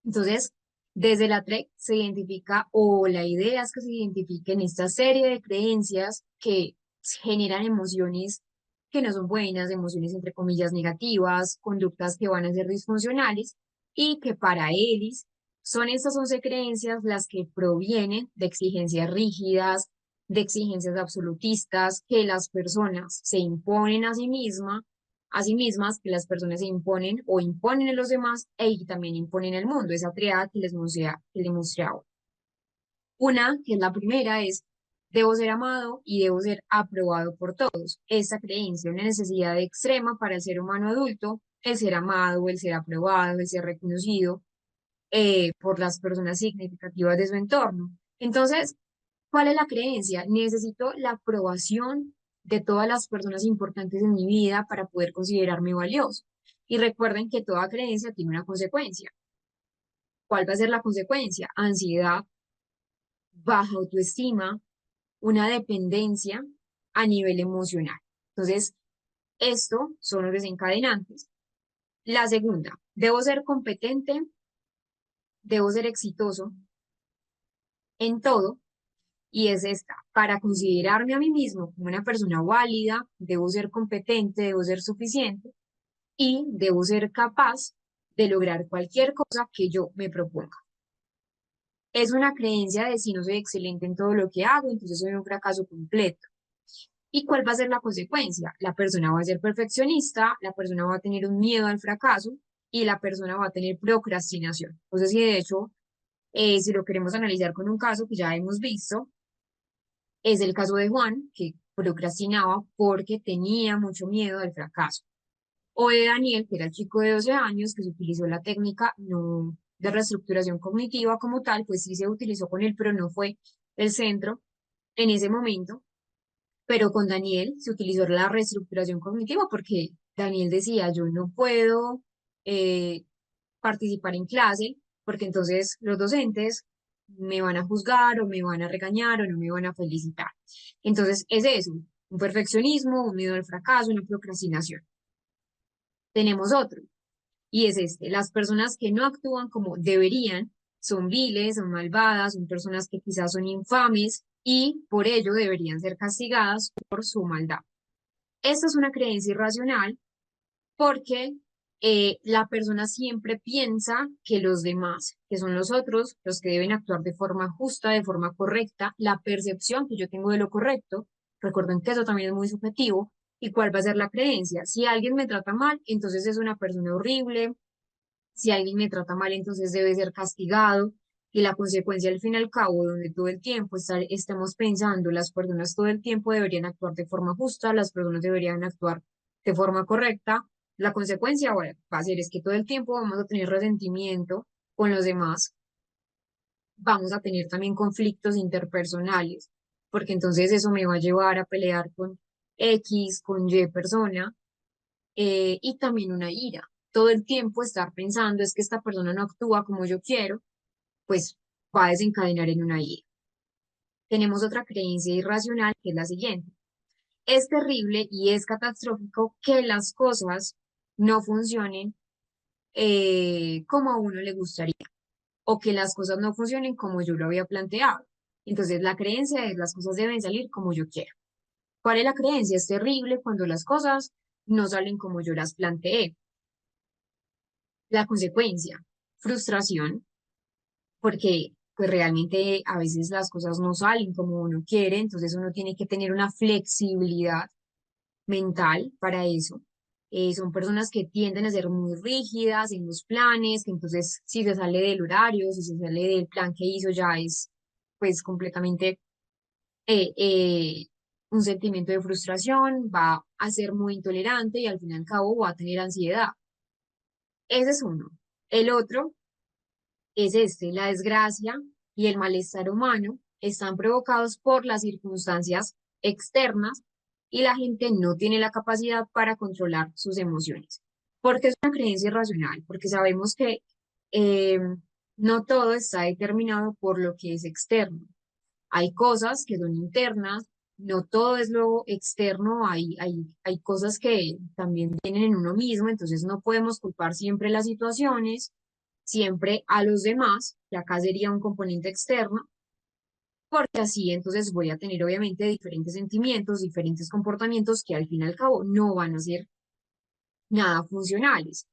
[SPEAKER 1] Entonces, desde la TREC se identifica, o la idea es que se identifiquen esta serie de creencias que generan emociones que no son buenas, emociones entre comillas negativas, conductas que van a ser disfuncionales y que para Ellis son estas 11 creencias las que provienen de exigencias rígidas, de exigencias absolutistas que las personas se imponen a sí mismas, que las personas se imponen o imponen a los demás y también imponen al mundo, esa triada que les mostré ahora. Una, que es la primera, es debo ser amado y debo ser aprobado por todos. Esta creencia, una necesidad extrema para el ser humano adulto, el ser amado, el ser aprobado, el ser reconocido por las personas significativas de su entorno. Entonces, ¿cuál es la creencia? Necesito la aprobación de todas las personas importantes en mi vida para poder considerarme valioso. Y recuerden que toda creencia tiene una consecuencia. ¿Cuál va a ser la consecuencia? Ansiedad, baja autoestima, una dependencia a nivel emocional. Entonces, esto son los desencadenantes. La segunda, debo ser competente, debo ser exitoso en todo, y es esta, para considerarme a mí mismo como una persona válida, debo ser competente, debo ser suficiente y debo ser capaz de lograr cualquier cosa que yo me proponga. Es una creencia de si no soy excelente en todo lo que hago, entonces soy un fracaso completo. ¿Y cuál va a ser la consecuencia? La persona va a ser perfeccionista, la persona va a tener un miedo al fracaso y la persona va a tener procrastinación. Entonces, si de hecho, si lo queremos analizar con un caso que ya hemos visto, Es el caso de Juan, que procrastinaba porque tenía mucho miedo al fracaso. O de Daniel, que era el chico de 12 años, que se utilizó la técnica no de reestructuración cognitiva como tal, pues sí se utilizó con él, pero no fue el centro en ese momento. Pero con Daniel se utilizó la reestructuración cognitiva porque Daniel decía, yo no puedo eh, participar en clase porque entonces los docentes me van a juzgar o me van a regañar o no me van a felicitar. Entonces es eso, un perfeccionismo, un miedo al fracaso, una procrastinación. Tenemos otro, y es este, las personas que no actúan como deberían son viles, son malvadas, son personas que quizás son infames y por ello deberían ser castigadas por su maldad. Esta es una creencia irracional porque la persona siempre piensa que los demás, que son los otros, los que deben actuar de forma justa, de forma correcta, la percepción que yo tengo de lo correcto, recuerden que eso también es muy subjetivo, y cuál va a ser la creencia. Si alguien me trata mal, entonces es una persona horrible, si alguien me trata mal, entonces debe ser castigado. Y la consecuencia, al fin y al cabo, donde todo el tiempo estamos pensando, las personas todo el tiempo deberían actuar de forma justa, las personas deberían actuar de forma correcta. La consecuencia, bueno, va a ser es que todo el tiempo vamos a tener resentimiento con los demás, vamos a tener también conflictos interpersonales, porque entonces eso me va a llevar a pelear con X, con Y persona, y también una ira. Todo el tiempo estar pensando es que esta persona no actúa como yo quiero, pues va a desencadenar en una ira. Tenemos otra creencia irracional que es la siguiente. Es terrible y es catastrófico que las cosas no funcionen como a uno le gustaría o que las cosas no funcionen como yo lo había planteado. Entonces la creencia es las cosas deben salir como yo quiero. ¿Cuál es la creencia? Es terrible cuando las cosas no salen como yo las planteé. La consecuencia, frustración, porque pues realmente a veces las cosas no salen como uno quiere, entonces uno tiene que tener una flexibilidad mental para eso. Son personas que tienden a ser muy rígidas en los planes, que entonces si se sale del horario, si se sale del plan que hizo ya es pues completamente eh, eh, un sentimiento de frustración, va a ser muy intolerante y al fin y al cabo va a tener ansiedad. Ese es uno. El otro es este, la desgracia y el malestar humano están provocados por las circunstancias externas y la gente no tiene la capacidad para controlar sus emociones. Porque es una creencia irracional, porque sabemos que eh, no todo está determinado por lo que es externo. Hay cosas que son internas, no todo es lo externo, hay cosas que también vienen en uno mismo, entonces no podemos culpar siempre las situaciones, siempre a los demás, que acá sería un componente externo, porque así entonces voy a tener obviamente diferentes sentimientos, diferentes comportamientos que al fin y al cabo no van a ser nada funcionales.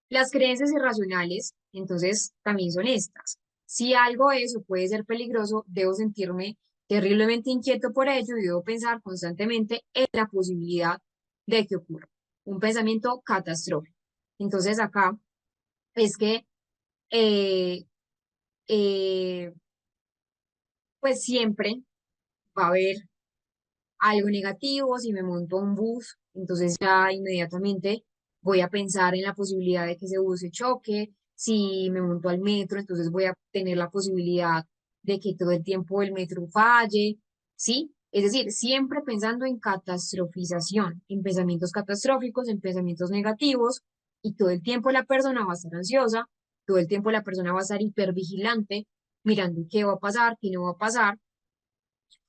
[SPEAKER 1] Las creencias irracionales, entonces, también son estas. Si algo es o puede ser peligroso, debo sentirme terriblemente inquieto por ello y debo pensar constantemente en la posibilidad de que ocurra. Un pensamiento catastrófico. Entonces, acá es que, eh, eh, pues siempre va a haber algo negativo, si me monto a un bus, entonces ya inmediatamente voy a pensar en la posibilidad de que ese bus se choque, si me monto al metro, entonces voy a tener la posibilidad de que todo el tiempo el metro falle, ¿sí? Es decir, siempre pensando en catastrofización, en pensamientos catastróficos, en pensamientos negativos, y todo el tiempo la persona va a estar ansiosa, todo el tiempo la persona va a estar hipervigilante, mirando qué va a pasar, qué no va a pasar.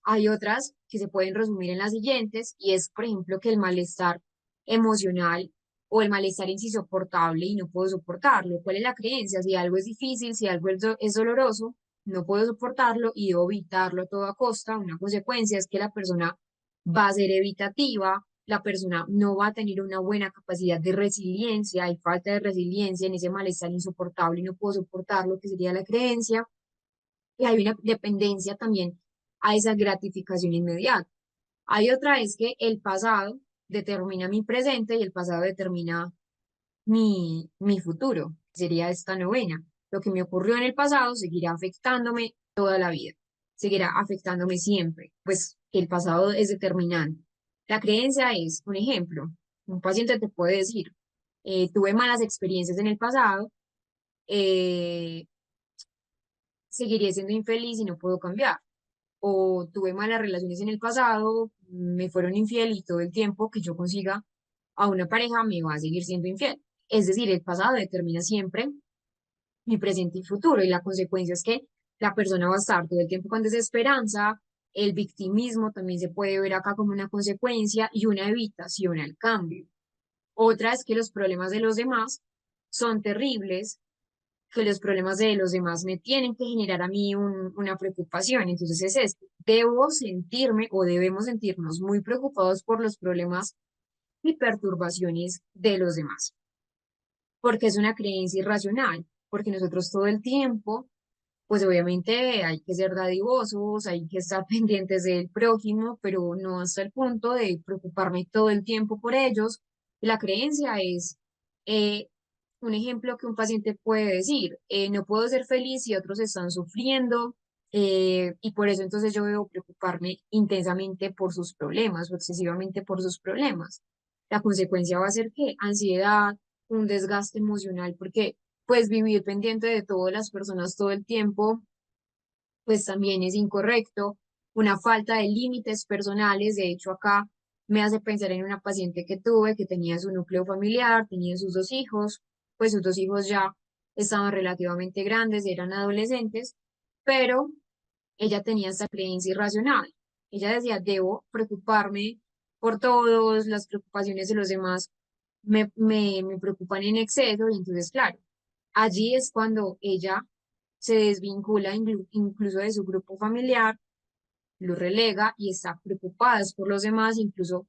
[SPEAKER 1] Hay otras que se pueden resumir en las siguientes, y es, por ejemplo, que el malestar emocional o el malestar es insoportable y no puedo soportarlo. ¿Cuál es la creencia? Si algo es difícil, si algo es doloroso, no puedo soportarlo y debo evitarlo a toda costa. Una consecuencia es que la persona va a ser evitativa, la persona no va a tener una buena capacidad de resiliencia, hay falta de resiliencia en ese malestar insoportable y no puedo soportarlo, que sería la creencia. Y hay una dependencia también a esa gratificación inmediata. Hay otra es que el pasado determina mi presente y el pasado determina mi futuro. Sería esta novena. Lo que me ocurrió en el pasado seguirá afectándome toda la vida. seguirá afectándome siempre, pues que el pasado es determinante. La creencia es, un ejemplo, un paciente te puede decir, tuve malas experiencias en el pasado, eh, seguiré siendo infeliz y no puedo cambiar. O tuve malas relaciones en el pasado, me fueron infiel y todo el tiempo que yo consiga a una pareja me va a seguir siendo infiel. Es decir, el pasado determina siempre mi presente y futuro y la consecuencia es que la persona va a estar todo el tiempo con desesperanza, el victimismo también se puede ver acá como una consecuencia y una evitación al cambio. Otra es que los problemas de los demás son terribles, que los problemas de los demás me tienen que generar a mí una preocupación. Entonces es esto, debo sentirme o debemos sentirnos muy preocupados por los problemas y perturbaciones de los demás, porque es una creencia irracional, porque nosotros todo el tiempo, pues obviamente hay que ser dadivosos, hay que estar pendientes del prójimo, pero no hasta el punto de preocuparme todo el tiempo por ellos. La creencia es eh, un ejemplo que un paciente puede decir, no puedo ser feliz si otros están sufriendo, y por eso entonces yo debo preocuparme intensamente por sus problemas o excesivamente por sus problemas. La consecuencia va a ser que ansiedad, un desgaste emocional, porque pues vivir pendiente de todas las personas todo el tiempo, pues también es incorrecto. Una falta de límites personales, de hecho acá me hace pensar en una paciente que tuve que tenía su núcleo familiar, tenía sus dos hijos, pues sus dos hijos ya estaban relativamente grandes, eran adolescentes, pero ella tenía esta creencia irracional. Ella decía, debo preocuparme por todos, las preocupaciones de los demás me preocupan en exceso, y entonces, claro, allí es cuando ella se desvincula incluso de su grupo familiar, lo relega y está preocupada por los demás, incluso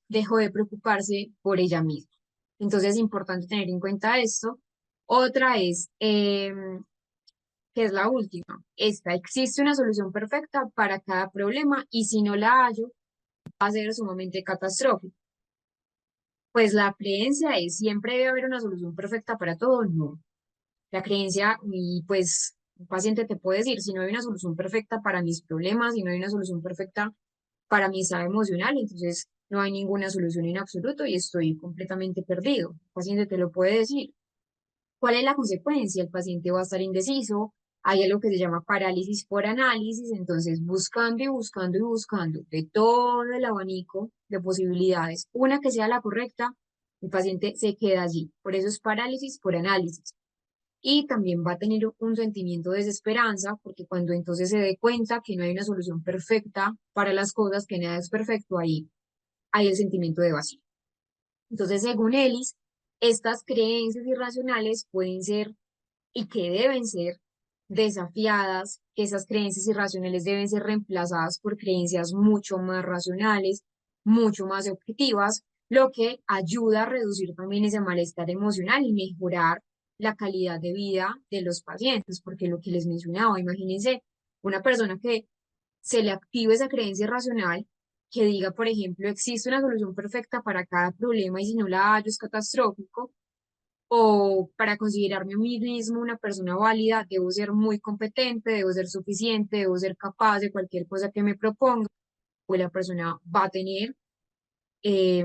[SPEAKER 1] dejó de preocuparse por ella misma. Entonces es importante tener en cuenta esto. Otra es, que es la última, esta, existe una solución perfecta para cada problema y si no la hallo, va a ser sumamente catastrófico. Pues la creencia es, siempre debe haber una solución perfecta para todo, no. La creencia, y pues un paciente te puede decir, si no hay una solución perfecta para mis problemas, si no hay una solución perfecta para mi estado emocional, entonces no hay ninguna solución en absoluto y estoy completamente perdido. El paciente te lo puede decir. ¿Cuál es la consecuencia? El paciente va a estar indeciso, hay algo que se llama parálisis por análisis, entonces buscando y buscando y buscando de todo el abanico de posibilidades, una que sea la correcta, el paciente se queda allí. Por eso es parálisis por análisis. Y también va a tener un sentimiento de desesperanza, porque cuando entonces se dé cuenta que no hay una solución perfecta para las cosas, que nada es perfecto, ahí hay el sentimiento de vacío. Entonces, según Ellis, estas creencias irracionales pueden ser y que deben ser desafiadas, que esas creencias irracionales deben ser reemplazadas por creencias mucho más racionales, mucho más objetivas, lo que ayuda a reducir también ese malestar emocional y mejorar la calidad de vida de los pacientes, porque lo que les mencionaba, imagínense una persona que se le active esa creencia irracional, que diga, por ejemplo, existe una solución perfecta para cada problema y si no la hallo es catastrófico, o para considerarme a mí mismo una persona válida, debo ser muy competente, debo ser suficiente, debo ser capaz de cualquier cosa que me proponga, pues la persona va a tener eh,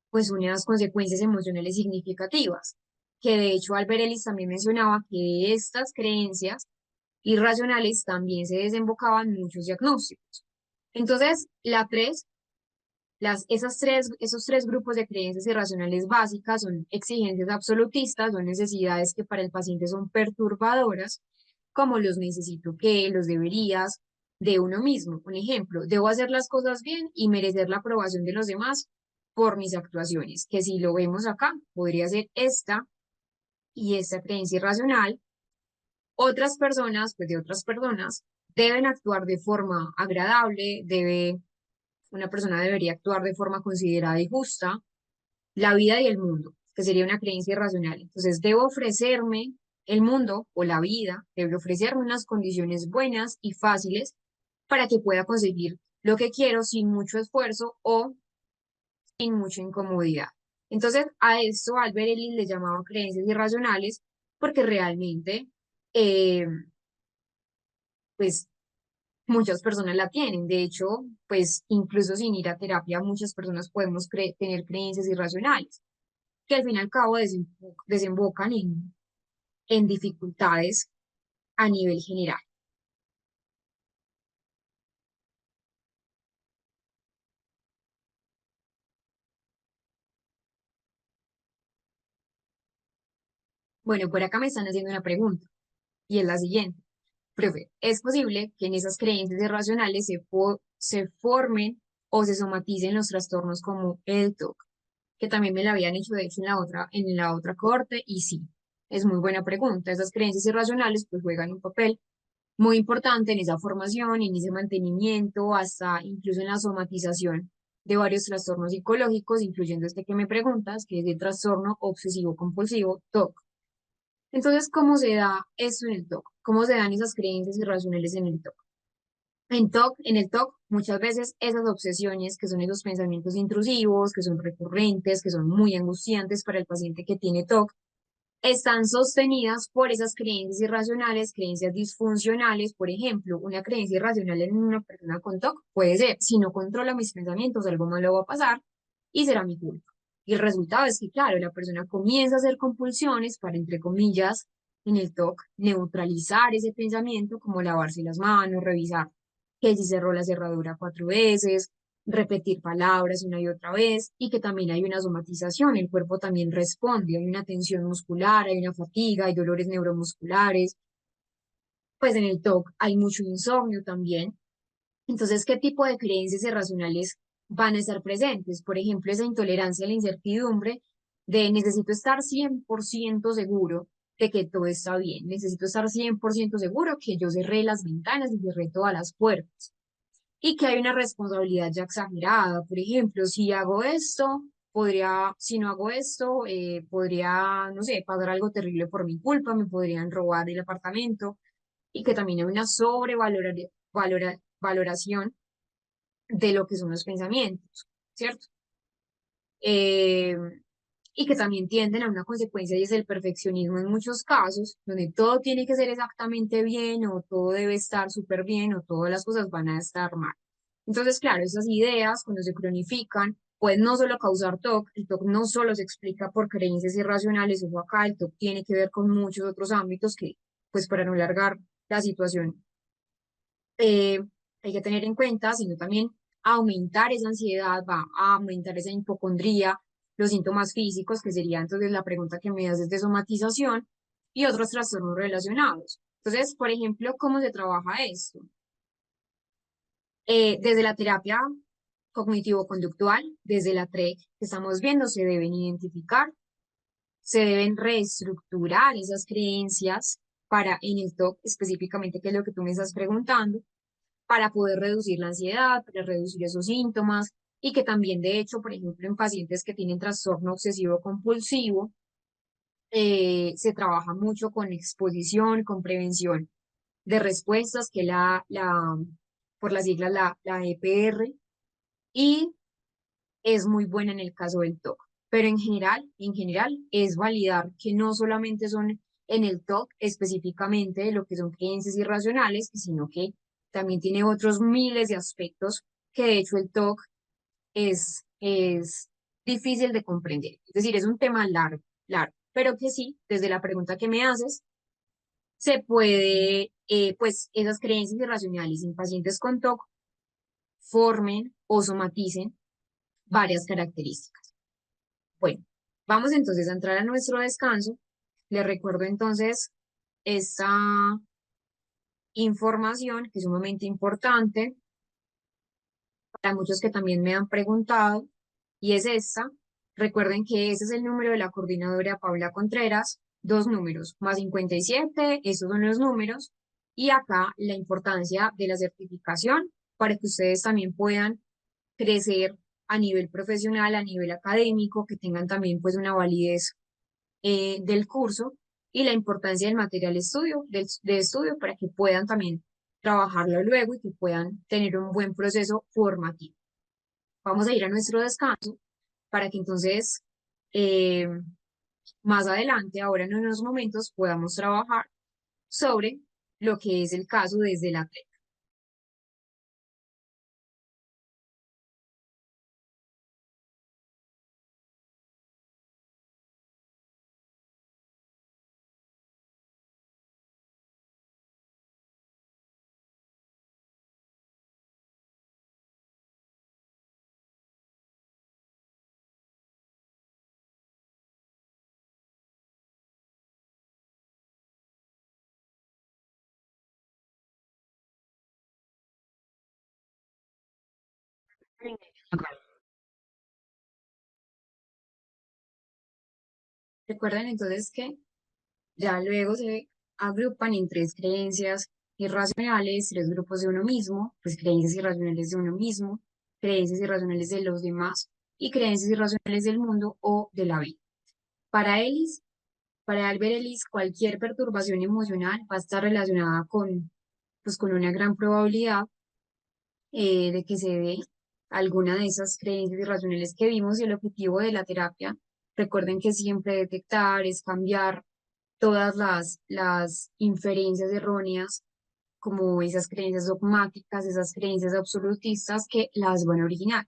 [SPEAKER 1] pues unas consecuencias emocionales significativas, que de hecho Albert Ellis también mencionaba que de estas creencias irracionales también se desembocaban muchos diagnósticos. Entonces, la tres esos tres grupos de creencias irracionales básicas son exigencias absolutistas, son necesidades que para el paciente son perturbadoras, como los necesito que, los deberías de uno mismo. Un ejemplo, debo hacer las cosas bien y merecer la aprobación de los demás por mis actuaciones, que si lo vemos acá, podría ser esta y esta creencia irracional. Otras personas, pues de otras personas, deben actuar de forma agradable, una persona debería actuar de forma considerada y justa, la vida y el mundo, que sería una creencia irracional. Entonces, debo ofrecerme el mundo o la vida, debe ofrecerme unas condiciones buenas y fáciles para que pueda conseguir lo que quiero sin mucho esfuerzo o sin mucha incomodidad. Entonces, a esto Albert Ellis le llamaba creencias irracionales porque realmente, eh, pues, Muchas personas la tienen. De hecho, pues incluso sin ir a terapia, muchas personas podemos tener creencias irracionales, que al fin y al cabo desembocan en dificultades a nivel general. Bueno, por acá me están haciendo una pregunta y es la siguiente. Profe, ¿es posible que en esas creencias irracionales se formen o se somaticen los trastornos como el TOC? Que también me la habían hecho, de hecho, en la otra corte, y sí, es muy buena pregunta. Esas creencias irracionales pues juegan un papel muy importante en esa formación, en ese mantenimiento, hasta incluso en la somatización de varios trastornos psicológicos, incluyendo este que me preguntas, que es el trastorno obsesivo compulsivo, TOC. Entonces, ¿cómo se da eso en el TOC? ¿Cómo se dan esas creencias irracionales en el TOC? En el TOC, muchas veces esas obsesiones, que son esos pensamientos intrusivos, que son recurrentes, que son muy angustiantes para el paciente que tiene TOC, están sostenidas por esas creencias irracionales, creencias disfuncionales. Por ejemplo, una creencia irracional en una persona con TOC puede ser: si no controlo mis pensamientos, algo malo va a pasar y será mi culpa. Y el resultado es que, claro, la persona comienza a hacer compulsiones para, entre comillas, en el TOC, neutralizar ese pensamiento, como lavarse las manos, revisar que si cerró la cerradura 4 veces, repetir palabras una y otra vez, y que también hay una somatización, el cuerpo también responde, hay una tensión muscular, hay una fatiga, hay dolores neuromusculares, pues en el TOC hay mucho insomnio también. Entonces, ¿qué tipo de creencias irracionales van a estar presentes? Por ejemplo, esa intolerancia a la incertidumbre de necesito estar 100% seguro de que todo está bien, necesito estar 100% seguro que yo cerré las ventanas y cerré todas las puertas y que hay una responsabilidad ya exagerada. Por ejemplo, si hago esto, si no hago esto, podría, no sé, pasar algo terrible por mi culpa, me podrían robar el apartamento, y que también hay una valoración de lo que son los pensamientos, ¿cierto? Eh, y que también tienden a una consecuencia y es el perfeccionismo en muchos casos, donde todo tiene que ser exactamente bien o todo debe estar súper bien o todas las cosas van a estar mal. Entonces, claro, esas ideas cuando se cronifican pueden no solo causar TOC, el TOC no solo se explica por creencias irracionales, o acá el TOC tiene que ver con muchos otros ámbitos que, pues para no alargar la situación, eh, hay que tener en cuenta, sino también aumentar esa ansiedad, va a aumentar esa hipocondría, los síntomas físicos, que sería entonces la pregunta que me haces de somatización, y otros trastornos relacionados. Entonces, por ejemplo, ¿cómo se trabaja esto? Desde la terapia cognitivo-conductual, desde la TREC que estamos viendo, se deben identificar, se deben reestructurar esas creencias para en el TOC específicamente, que es lo que tú me estás preguntando, para poder reducir la ansiedad, para reducir esos síntomas, y que también, de hecho, por ejemplo, en pacientes que tienen trastorno obsesivo compulsivo, se trabaja mucho con exposición, con prevención de respuestas, que por las siglas la EPR, y es muy buena en el caso del TOC. Pero en general, es validar que no solamente son en el TOC específicamente lo que son creencias irracionales, sino que también tiene otros miles de aspectos que de hecho el TOC es difícil de comprender. Es decir, es un tema largo, largo, pero que sí, desde la pregunta que me haces, se puede, pues esas creencias irracionales en pacientes con TOC formen o somaticen varias características. Bueno, vamos entonces a entrar a nuestro descanso. Les recuerdo entonces esta información que es sumamente importante para muchos que también me han preguntado, y es esta. Recuerden que ese es el número de la coordinadora Paula Contreras, dos números, +57, esos son los números, y acá la importancia de la certificación para que ustedes también puedan crecer a nivel profesional, a nivel académico, que tengan también pues una validez del curso, y la importancia del material de estudio para que puedan también trabajarlo luego y que puedan tener un buen proceso formativo. Vamos a ir a nuestro descanso para que entonces eh, más adelante, ahora en unos momentos, podamos trabajar sobre lo que es el caso desde la Recuerden entonces que ya luego se agrupan en tres creencias irracionales, tres grupos de uno mismo, pues creencias irracionales de uno mismo, creencias irracionales de los demás y creencias irracionales del mundo o de la vida. Para Ellis, para Albert Ellis, cualquier perturbación emocional va a estar relacionada pues, con una gran probabilidad de que se dé alguna de esas creencias irracionales que vimos y el objetivo de la terapia, recuerden que siempre detectar es cambiar todas las inferencias erróneas, como esas creencias dogmáticas, esas creencias absolutistas que las van a originar.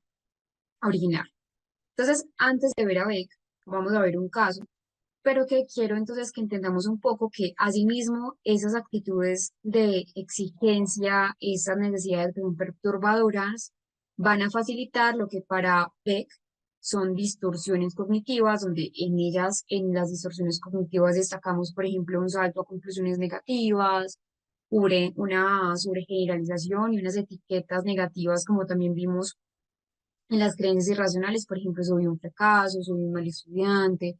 [SPEAKER 1] Entonces, antes de ver a Beck, vamos a ver un caso, pero que quiero entonces que entendamos un poco que asimismo esas actitudes de exigencia, esas necesidades que son perturbadoras, van a facilitar lo que para Beck son distorsiones cognitivas, donde en ellas, en las distorsiones cognitivas destacamos, por ejemplo, un salto a conclusiones negativas, una sobregeneralización y unas etiquetas negativas, como también vimos en las creencias irracionales, por ejemplo, soy un fracaso, soy un mal estudiante,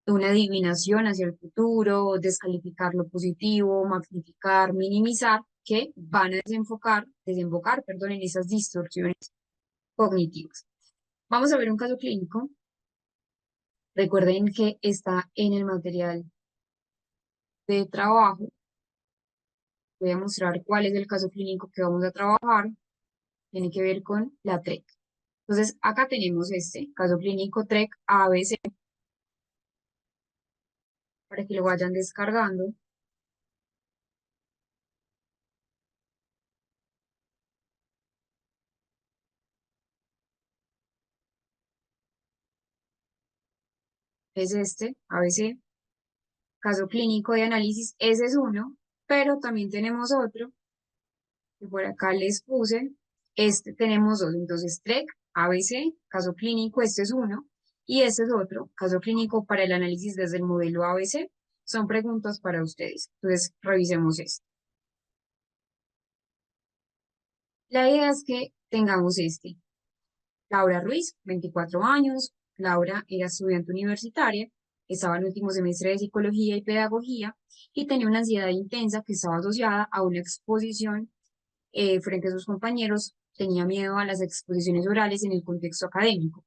[SPEAKER 1] una adivinación hacia el futuro, descalificar lo positivo, magnificar, minimizar, que van a desembocar, perdón, en esas distorsiones cognitivas. Vamos a ver un caso clínico. Recuerden que está en el material de trabajo. Voy a mostrar cuál es el caso clínico que vamos a trabajar. Tiene que ver con la TREC. Entonces, acá tenemos este caso clínico TREC ABC para que lo vayan descargando. Es este, ABC, caso clínico de análisis. Ese es uno, pero también tenemos otro que por acá les puse. Este tenemos dos, entonces TREC, ABC, caso clínico, este es uno, y este es otro, caso clínico para el análisis desde el modelo ABC. Son preguntas para ustedes. Entonces, revisemos esto. La idea es que tengamos este. Laura Ruiz, 24 años. Laura era estudiante universitaria, estaba en el último semestre de psicología y pedagogía y tenía una ansiedad intensa que estaba asociada a una exposición frente a sus compañeros. Tenía miedo a las exposiciones orales en el contexto académico.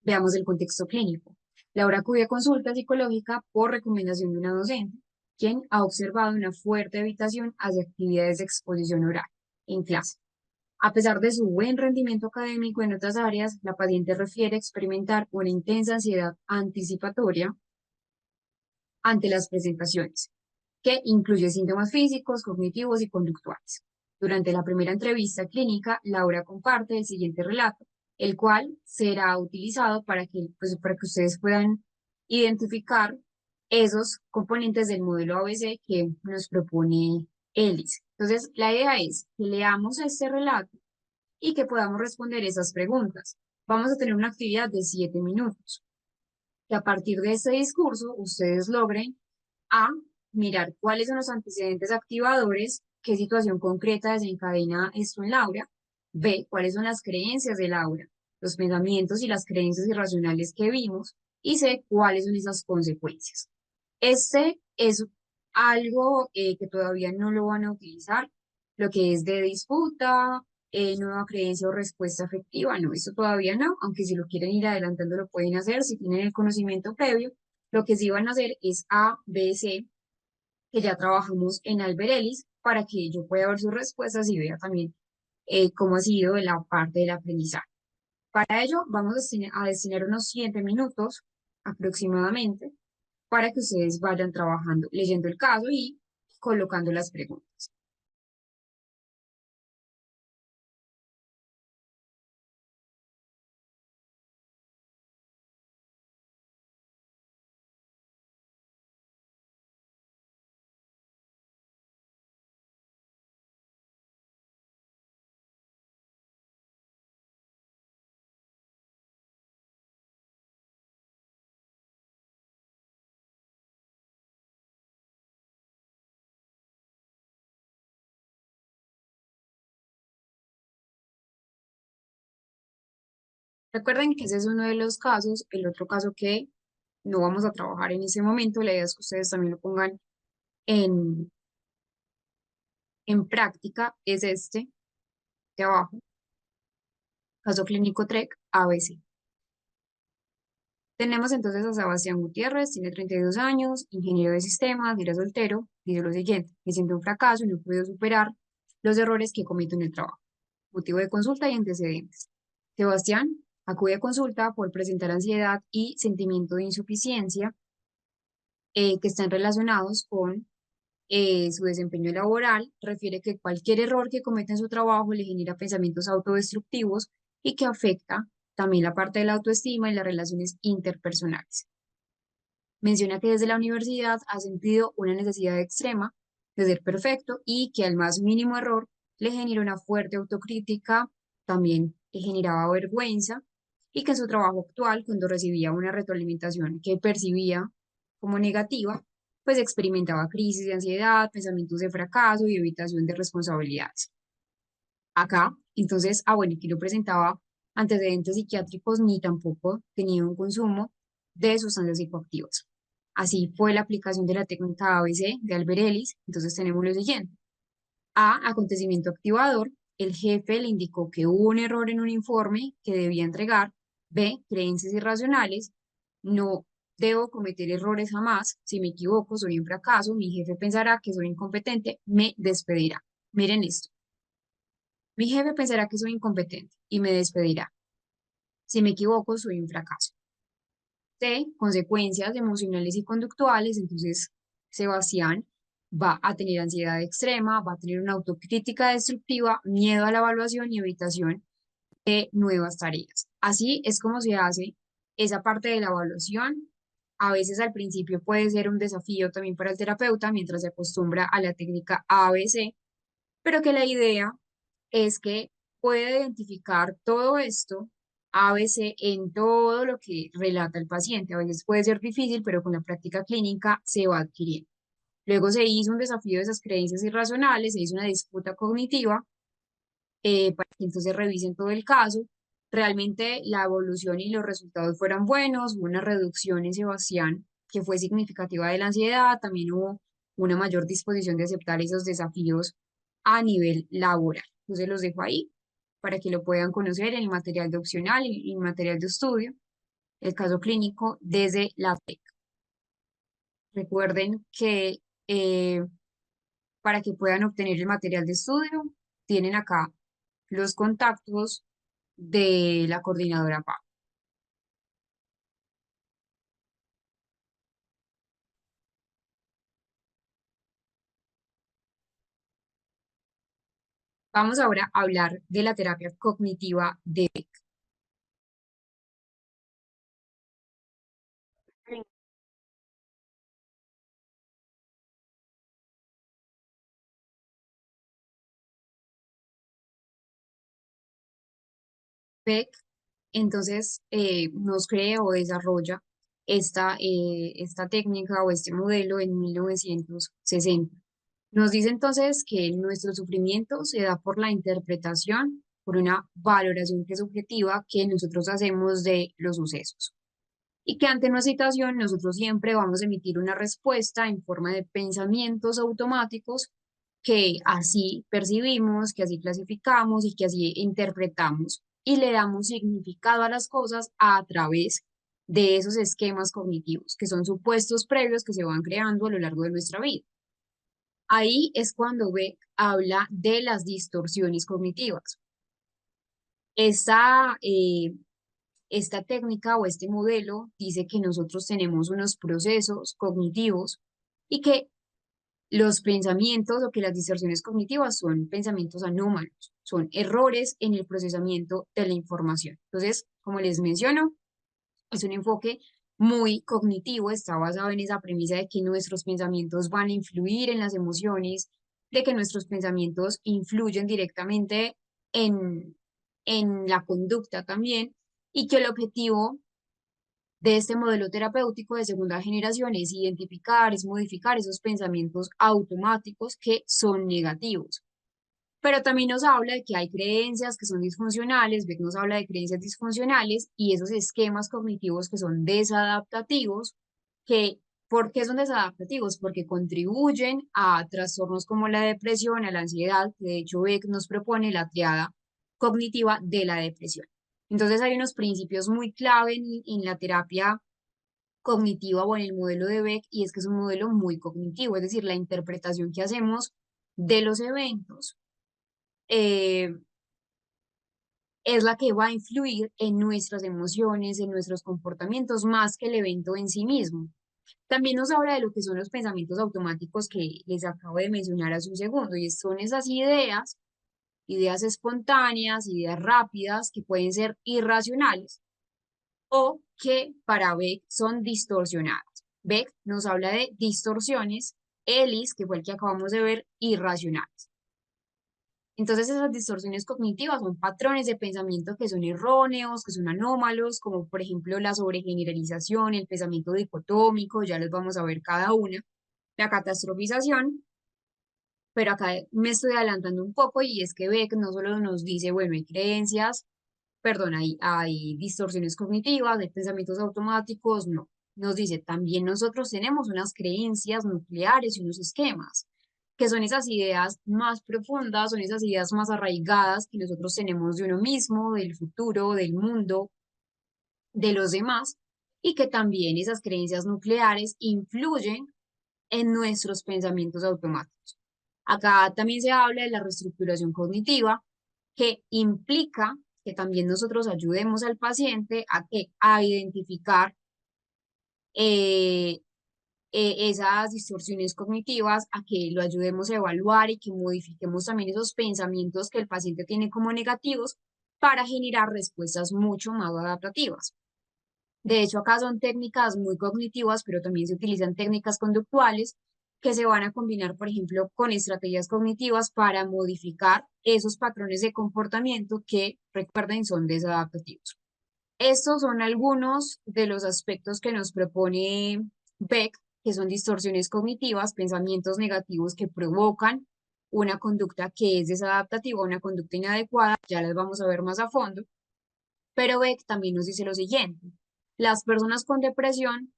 [SPEAKER 1] Veamos el contexto clínico. Laura acudió a consulta psicológica por recomendación de una docente, quien ha observado una fuerte evitación hacia actividades de exposición oral en clase. A pesar de su buen rendimiento académico en otras áreas, la paciente refiere experimentar una intensa ansiedad anticipatoria ante las presentaciones, que incluye síntomas físicos, cognitivos y conductuales. Durante la primera entrevista clínica, Laura comparte el siguiente relato, el cual será utilizado para que ustedes puedan identificar esos componentes del modelo ABC que nos propone Ellis. Entonces, la idea es que leamos este relato y que podamos responder esas preguntas. Vamos a tener una actividad de 7 minutos. Que a partir de este discurso ustedes logren A, mirar cuáles son los antecedentes activadores, qué situación concreta desencadena esto en Laura. B, cuáles son las creencias de Laura, los pensamientos y las creencias irracionales que vimos. Y C, cuáles son esas consecuencias. Este es algo que todavía no lo van a utilizar, lo que es de disputa, nueva creencia o respuesta afectiva, no, eso todavía no, aunque si lo quieren ir adelantando lo pueden hacer, si tienen el conocimiento previo, lo que sí van a hacer es A, B, C, que ya trabajamos en Alberelis, para que yo pueda ver sus respuestas y vea también cómo ha sido la parte del aprendizaje. Para ello, vamos a destinar unos 7 minutos aproximadamente para que ustedes vayan trabajando, leyendo el caso y colocando las preguntas. Recuerden que ese es uno de los casos. El otro caso que no vamos a trabajar en ese momento, la idea es que ustedes también lo pongan en, en práctica, es este de abajo, caso clínico TREC ABC. Tenemos entonces a Sebastián Gutiérrez, tiene 32 años, ingeniero de sistemas, era soltero, dice lo siguiente: me siento un fracaso y no he podido superar los errores que cometo en el trabajo. Motivo de consulta y antecedentes. Sebastián acude a consulta por presentar ansiedad y sentimiento de insuficiencia que están relacionados con su desempeño laboral. Refiere que cualquier error que cometa en su trabajo le genera pensamientos autodestructivos y que afecta también la parte de la autoestima y las relaciones interpersonales. Menciona que desde la universidad ha sentido una necesidad extrema de ser perfecto y que al más mínimo error le genera una fuerte autocrítica, también le generaba vergüenza y que en su trabajo actual, cuando recibía una retroalimentación que percibía como negativa, pues experimentaba crisis de ansiedad, pensamientos de fracaso y evitación de responsabilidades. Acá, entonces, bueno, aquí no presentaba antecedentes psiquiátricos ni tampoco tenía un consumo de sustancias psicoactivas. Así fue la aplicación de la técnica ABC de Albert Ellis. Entonces tenemos lo siguiente. A, acontecimiento activador. El jefe le indicó que hubo un error en un informe que debía entregar. B, creencias irracionales. No debo cometer errores jamás. Si me equivoco, soy un fracaso. Mi jefe pensará que soy incompetente. Me despedirá. Miren esto. Mi jefe pensará que soy incompetente y me despedirá. Si me equivoco, soy un fracaso. C, consecuencias emocionales y conductuales. Entonces, Sebastián va a tener ansiedad extrema, va a tener una autocrítica destructiva, miedo a la evaluación y evitación de nuevas tareas. Así es como se hace esa parte de la evaluación. A veces al principio puede ser un desafío también para el terapeuta mientras se acostumbra a la técnica ABC, pero que la idea es que puede identificar todo esto ABC en todo lo que relata el paciente. A veces puede ser difícil, pero con la práctica clínica se va adquiriendo. Luego se hizo un desafío de esas creencias irracionales, se hizo una disputa cognitiva para que entonces revisen todo el caso. Realmente la evolución y los resultados fueron buenos, hubo una reducción en Sebastián que fue significativa de la ansiedad, también hubo una mayor disposición de aceptar esos desafíos a nivel laboral. Entonces los dejo ahí para que lo puedan conocer en el material de opcional y el material de estudio, el caso clínico desde la TEC. Recuerden que para que puedan obtener el material de estudio, tienen acá los contactos de la coordinadora PA. Vamos ahora a hablar de la terapia cognitiva de Beck. Entonces, nos crea o desarrolla esta técnica o este modelo en 1960. Nos dice entonces que nuestro sufrimiento se da por la interpretación, por una valoración que es subjetiva que nosotros hacemos de los sucesos. Y que ante una situación nosotros siempre vamos a emitir una respuesta en forma de pensamientos automáticos que así percibimos, que así clasificamos y que así interpretamos y le damos significado a las cosas a través de esos esquemas cognitivos, que son supuestos previos que se van creando a lo largo de nuestra vida. Ahí es cuando Beck habla de las distorsiones cognitivas. Esta, esta técnica o este modelo dice que nosotros tenemos unos procesos cognitivos y que los pensamientos o que las distorsiones cognitivas son pensamientos anómalos, son errores en el procesamiento de la información. Entonces, como les menciono, es un enfoque muy cognitivo, está basado en esa premisa de que nuestros pensamientos van a influir en las emociones, de que nuestros pensamientos influyen directamente en, en la conducta también, y que el objetivo de este modelo terapéutico de segunda generación es identificar, es modificar esos pensamientos automáticos que son negativos. Pero también nos habla de que hay creencias que son disfuncionales, Beck nos habla de creencias disfuncionales y esos esquemas cognitivos que son desadaptativos, que, ¿por qué son desadaptativos? Porque contribuyen a trastornos como la depresión, a la ansiedad, que de hecho Beck nos propone la triada cognitiva de la depresión. Entonces hay unos principios muy clave en la terapia cognitiva o en el modelo de Beck y es que es un modelo muy cognitivo, es decir, la interpretación que hacemos de los eventos eh, es la que va a influir en nuestras emociones, en nuestros comportamientos, más que el evento en sí mismo. También nos habla de lo que son los pensamientos automáticos que les acabo de mencionar hace un segundo, y son esas ideas, ideas espontáneas, ideas rápidas, que pueden ser irracionales o que para Beck son distorsionadas. Beck nos habla de distorsiones, Ellis, que fue el que acabamos de ver, irracionales. Entonces esas distorsiones cognitivas son patrones de pensamiento que son erróneos, que son anómalos, como por ejemplo la sobregeneralización, el pensamiento dicotómico, ya los vamos a ver cada una, la catastrofización, pero acá me estoy adelantando un poco y es que Beck no solo nos dice, bueno, hay creencias, perdón, hay distorsiones cognitivas, hay pensamientos automáticos, no. Nos dice, también nosotros tenemos unas creencias nucleares y unos esquemas, que son esas ideas más profundas, son esas ideas más arraigadas que nosotros tenemos de uno mismo, del futuro, del mundo, de los demás, y que también esas creencias nucleares influyen en nuestros pensamientos automáticos. Acá también se habla de la reestructuración cognitiva, que implica que también nosotros ayudemos al paciente a identificar eh, esas distorsiones cognitivas, a que lo ayudemos a evaluar y que modifiquemos también esos pensamientos que el paciente tiene como negativos para generar respuestas mucho más adaptativas. De hecho, acá son técnicas muy cognitivas, pero también se utilizan técnicas conductuales que se van a combinar, por ejemplo, con estrategias cognitivas para modificar esos patrones de comportamiento que, recuerden, son desadaptativos. Estos son algunos de los aspectos que nos propone Beck, que son distorsiones cognitivas, pensamientos negativos que provocan una conducta que es desadaptativa, una conducta inadecuada, ya las vamos a ver más a fondo. Pero Beck también nos dice lo siguiente, las personas con depresión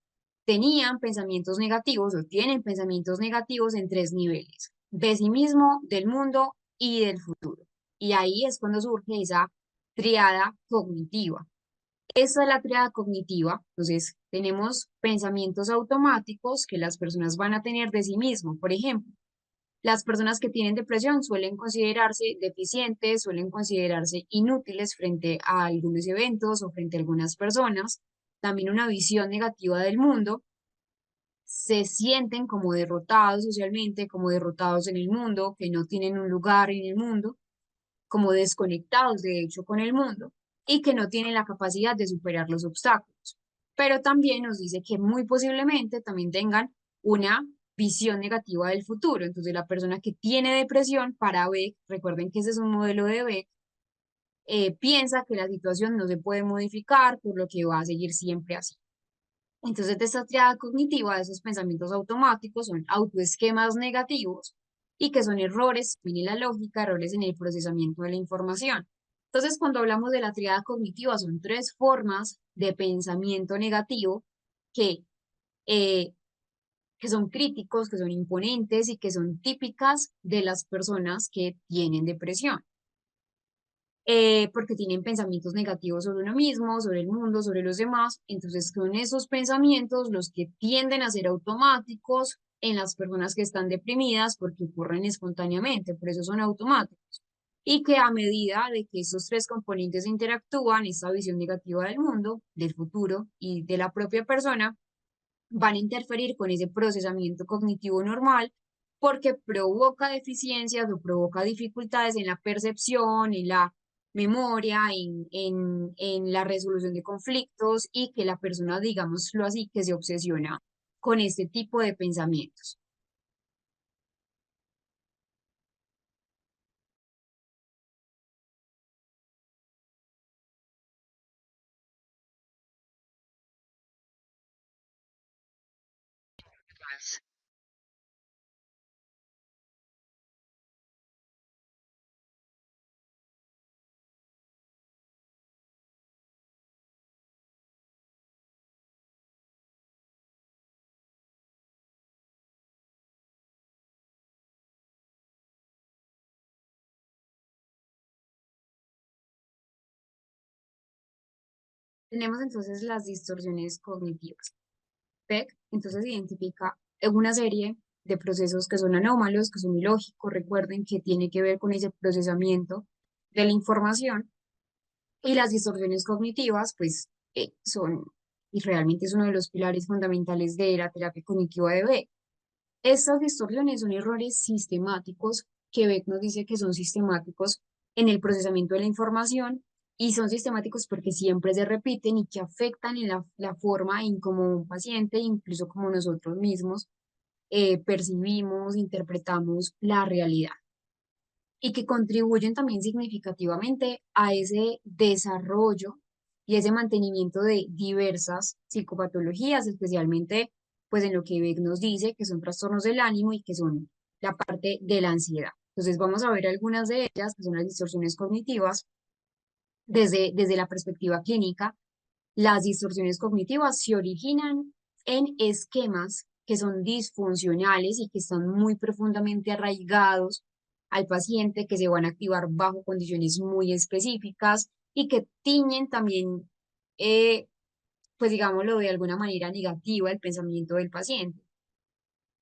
[SPEAKER 1] tenían pensamientos negativos o tienen pensamientos negativos en tres niveles, de sí mismo, del mundo y del futuro. Y ahí es cuando surge esa triada cognitiva. Esa es la triada cognitiva. Entonces, tenemos pensamientos automáticos que las personas van a tener de sí mismo. Por ejemplo, las personas que tienen depresión suelen considerarse deficientes, suelen considerarse inútiles frente a algunos eventos o frente a algunas personas. También una visión negativa del mundo. Se sienten como derrotados socialmente, como derrotados en el mundo, que no tienen un lugar en el mundo, como desconectados de hecho con el mundo y que no tienen la capacidad de superar los obstáculos. Pero también nos dice que muy posiblemente también tengan una visión negativa del futuro. Entonces, la persona que tiene depresión para Beck, recuerden que ese es un modelo de Beck, piensa que la situación no se puede modificar, por lo que va a seguir siempre así. Entonces, de esta triada cognitiva, de esos pensamientos automáticos, son autoesquemas negativos y que son errores en la lógica, errores en el procesamiento de la información. Entonces, cuando hablamos de la triada cognitiva, son tres formas de pensamiento negativo que, eh, que son críticos, que son imponentes y que son típicas de las personas que tienen depresión porque tienen pensamientos negativos sobre uno mismo, sobre el mundo, sobre los demás. Entonces son esos pensamientos los que tienden a ser automáticos en las personas que están deprimidas porque ocurren espontáneamente, por eso son automáticos. Y que a medida de que esos tres componentes interactúan, esta visión negativa del mundo, del futuro y de la propia persona, van a interferir con ese procesamiento cognitivo normal porque provoca deficiencias o provoca dificultades en la percepción, en la memoria, en la resolución de conflictos y que la persona, digámoslo así, que se obsesiona con este tipo de pensamientos. Tenemos entonces las distorsiones cognitivas. PEC entonces identifica una serie de procesos que son anómalos, que son ilógicos. Recuerden que tiene que ver con ese procesamiento de la información. Y las distorsiones cognitivas, pues, son, y realmente es uno de los pilares fundamentales de la terapia cognitiva de Beck. Estas distorsiones son errores sistemáticos que Beck nos dice que son sistemáticos en el procesamiento de la información y son sistemáticos porque siempre se repiten y que afectan en la forma en cómo un paciente, incluso como nosotros mismos, percibimos, interpretamos la realidad y que contribuyen también significativamente a ese desarrollo y ese mantenimiento de diversas psicopatologías, especialmente pues en lo que Beck nos dice, que son trastornos del ánimo y que son la parte de la ansiedad. Entonces vamos a ver algunas de ellas, que son las distorsiones cognitivas, desde la perspectiva clínica. Las distorsiones cognitivas se originan en esquemas que son disfuncionales y que están muy profundamente arraigados al paciente, que se van a activar bajo condiciones muy específicas y que tiñen también, pues digámoslo de alguna manera negativa, el pensamiento del paciente.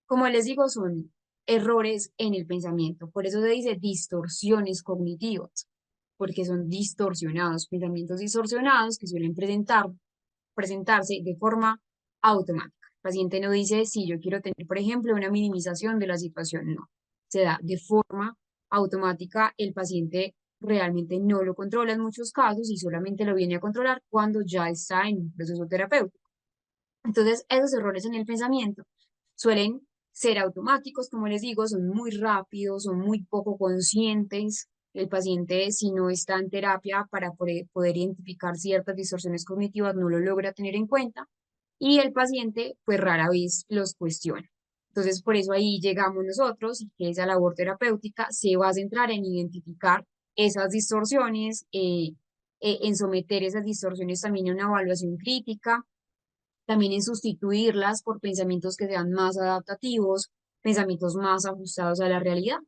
[SPEAKER 1] Como les digo, son errores en el pensamiento. Por eso se dice distorsiones cognitivas, porque son distorsionados, pensamientos distorsionados que suelen presentarse de forma automática. El paciente no dice, si yo quiero tener, por ejemplo, una minimización de la situación, no. Se da de forma automática, el paciente realmente no lo controla en muchos casos y solamente lo viene a controlar cuando ya está en un proceso terapéutico. Entonces, esos errores en el pensamiento suelen ser automáticos, como les digo, son muy rápidos, son muy poco conscientes. El paciente, si no está en terapia para poder identificar ciertas distorsiones cognitivas, no lo logra tener en cuenta y el paciente, pues rara vez los cuestiona. Entonces, por eso ahí llegamos nosotros y que esa labor terapéutica se va a centrar en identificar esas distorsiones, en someter esas distorsiones también a una evaluación crítica, también en sustituirlas por pensamientos que sean más adaptativos, pensamientos más ajustados a la realidad.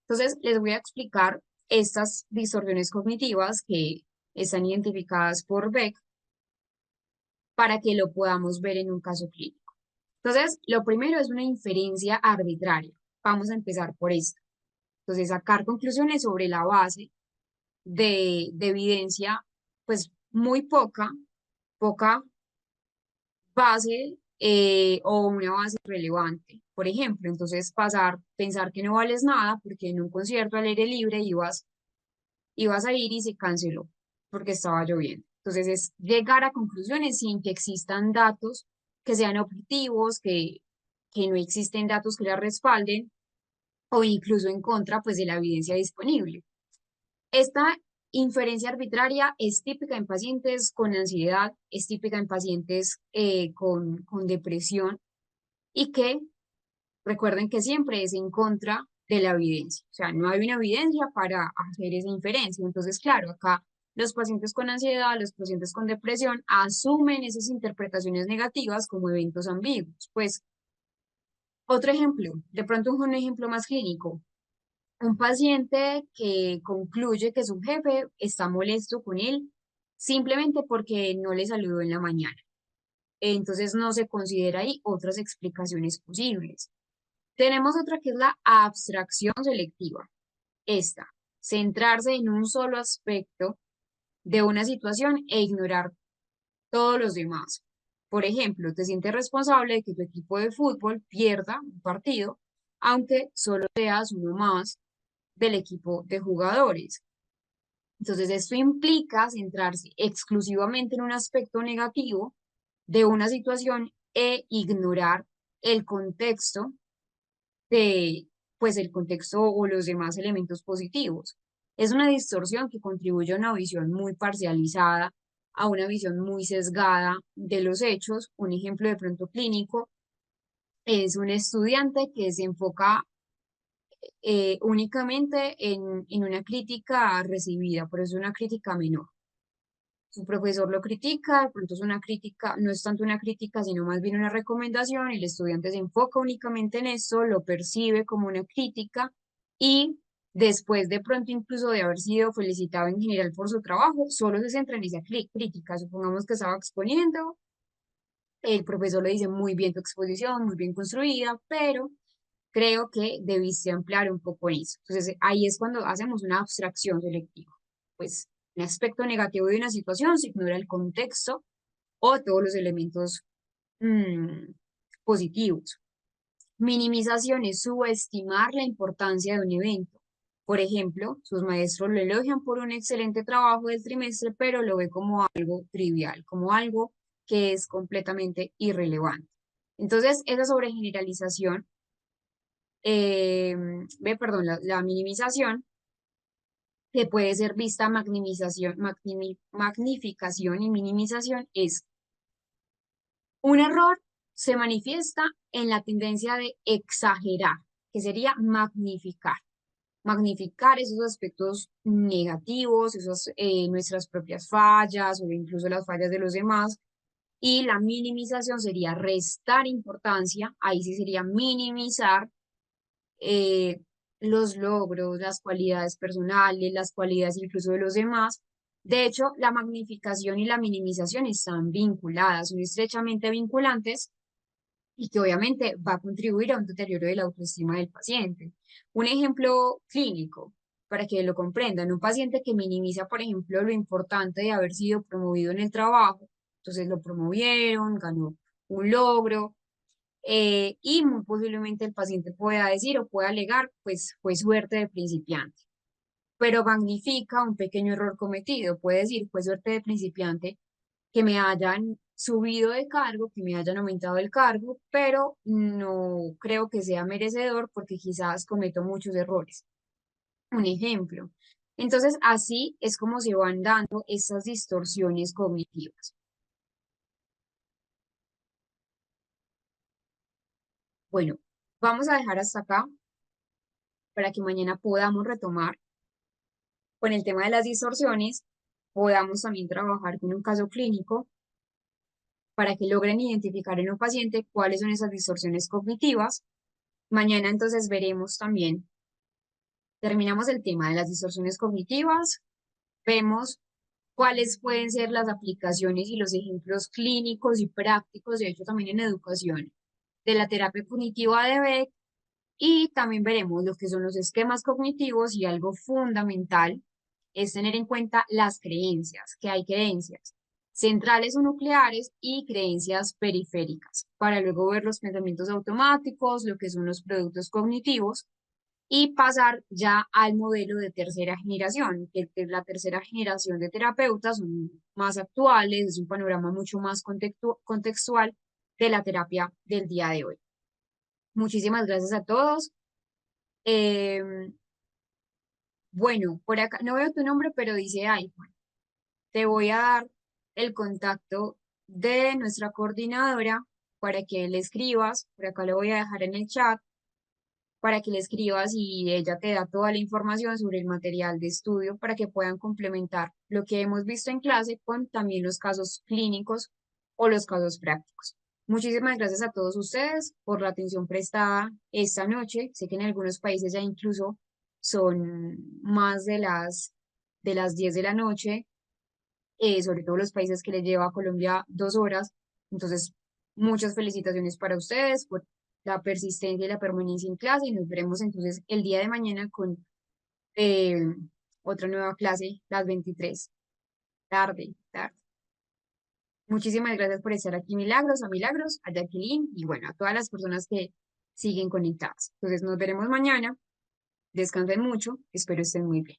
[SPEAKER 1] Entonces, les voy a explicar estas distorsiones cognitivas que están identificadas por Beck para que lo podamos ver en un caso clínico. Entonces, lo primero es una inferencia arbitraria. Vamos a empezar por esto. Entonces, sacar conclusiones sobre la base de evidencia, pues muy poca base, o una base relevante. Por ejemplo, entonces pensar que no vales nada porque en un concierto al aire libre ibas a ir y se canceló porque estaba lloviendo. Entonces es llegar a conclusiones sin que existan datos que sean objetivos, que no existen datos que la respalden o incluso en contra pues de la evidencia disponible. Esta inferencia arbitraria es típica en pacientes con ansiedad, es típica en pacientes con depresión y que recuerden que siempre es en contra de la evidencia. O sea, no hay una evidencia para hacer esa inferencia. Entonces, claro, acá los pacientes con ansiedad, los pacientes con depresión asumen esas interpretaciones negativas como eventos ambiguos. Pues, otro ejemplo, de pronto un ejemplo más clínico. Un paciente que concluye que su jefe está molesto con él simplemente porque no le saludó en la mañana. Entonces no se considera ahí otras explicaciones posibles. Tenemos otra que es la abstracción selectiva. Esta, centrarse en un solo aspecto de una situación e ignorar todos los demás. Por ejemplo, te sientes responsable de que tu equipo de fútbol pierda un partido, aunque solo seas uno más del equipo de jugadores. Entonces, esto implica centrarse exclusivamente en un aspecto negativo de una situación e ignorar el contexto de, pues, el contexto o los demás elementos positivos. Es una distorsión que contribuye a una visión muy parcializada, a una visión muy sesgada de los hechos. Un ejemplo de pronto clínico es un estudiante que se enfoca únicamente en una crítica recibida, por eso es una crítica menor. Su profesor lo critica, de pronto es una crítica, no es tanto una crítica, sino más bien una recomendación, y el estudiante se enfoca únicamente en eso, lo percibe como una crítica y después de pronto incluso de haber sido felicitado en general por su trabajo, solo se centra en esa crítica. Supongamos que estaba exponiendo, el profesor le dice muy bien tu exposición, muy bien construida, pero creo que debiste ampliar un poco eso. Entonces, ahí es cuando hacemos una abstracción selectiva. Pues un aspecto negativo de una situación se ignora el contexto o todos los elementos mm, positivos. Minimización es subestimar la importancia de un evento. Por ejemplo, sus maestros lo elogian por un excelente trabajo del trimestre, pero lo ve como algo trivial, como algo que es completamente irrelevante. Entonces, esa sobregeneralización, perdón, la minimización, que puede ser vista magnificación y minimización, es un error se manifiesta en la tendencia de exagerar, que sería magnificar. Magnificar esos aspectos negativos, nuestras propias fallas o incluso las fallas de los demás. Y la minimización sería restar importancia, ahí sí sería minimizar eh, los logros, las cualidades personales, las cualidades incluso de los demás. De hecho, la magnificación y la minimización están vinculadas, son estrechamente vinculantes y que obviamente va a contribuir a un deterioro de la autoestima del paciente. Un ejemplo clínico, para que lo comprendan, un paciente que minimiza, por ejemplo, lo importante de haber sido promovido en el trabajo, entonces lo promovieron, ganó un logro, y muy posiblemente el paciente pueda decir o pueda alegar, pues fue suerte de principiante, pero magnifica un pequeño error cometido, puede decir, fue suerte de principiante que me hayan subido de cargo, que me hayan aumentado el cargo, pero no creo que sea merecedor porque quizás cometo muchos errores. Un ejemplo. Entonces, así es como se van dando esas distorsiones cognitivas. Bueno, vamos a dejar hasta acá para que mañana podamos retomar con el tema de las distorsiones, podamos también trabajar con un caso clínico para que logren identificar en un paciente cuáles son esas distorsiones cognitivas. Mañana entonces veremos también, terminamos el tema de las distorsiones cognitivas, vemos cuáles pueden ser las aplicaciones y los ejemplos clínicos y prácticos, de hecho también en educación, de la terapia cognitiva de Beck, y también veremos lo que son los esquemas cognitivos y algo fundamental es tener en cuenta las creencias, que hay creencias centrales o nucleares y creencias periféricas, para luego ver los pensamientos automáticos, lo que son los productos cognitivos y pasar ya al modelo de tercera generación, que la tercera generación de terapeutas son más actuales, es un panorama mucho más contextual de la terapia del día de hoy. Muchísimas gracias a todos. Em, bueno, por acá no veo tu nombre, pero dice iPhone. Te voy a dar el contacto de nuestra coordinadora para que le escribas. Por acá lo voy a dejar en el chat para que le escribas y ella te da toda la información sobre el material de estudio para que puedan complementar lo que hemos visto en clase con también los casos clínicos o los casos prácticos. Muchísimas gracias a todos ustedes por la atención prestada esta noche. Sé que en algunos países ya incluso son más de las 10 de la noche, sobre todo los países que le lleva a Colombia 2 horas. Entonces, muchas felicitaciones para ustedes por la persistencia y la permanencia en clase y nos veremos entonces el día de mañana con eh, otra nueva clase, las 23 tarde. Muchísimas gracias por estar aquí, Milagros, a Milagros, a Jacqueline y bueno, a todas las personas que siguen conectadas. Entonces, nos veremos mañana. Descansen mucho. Espero estén muy bien.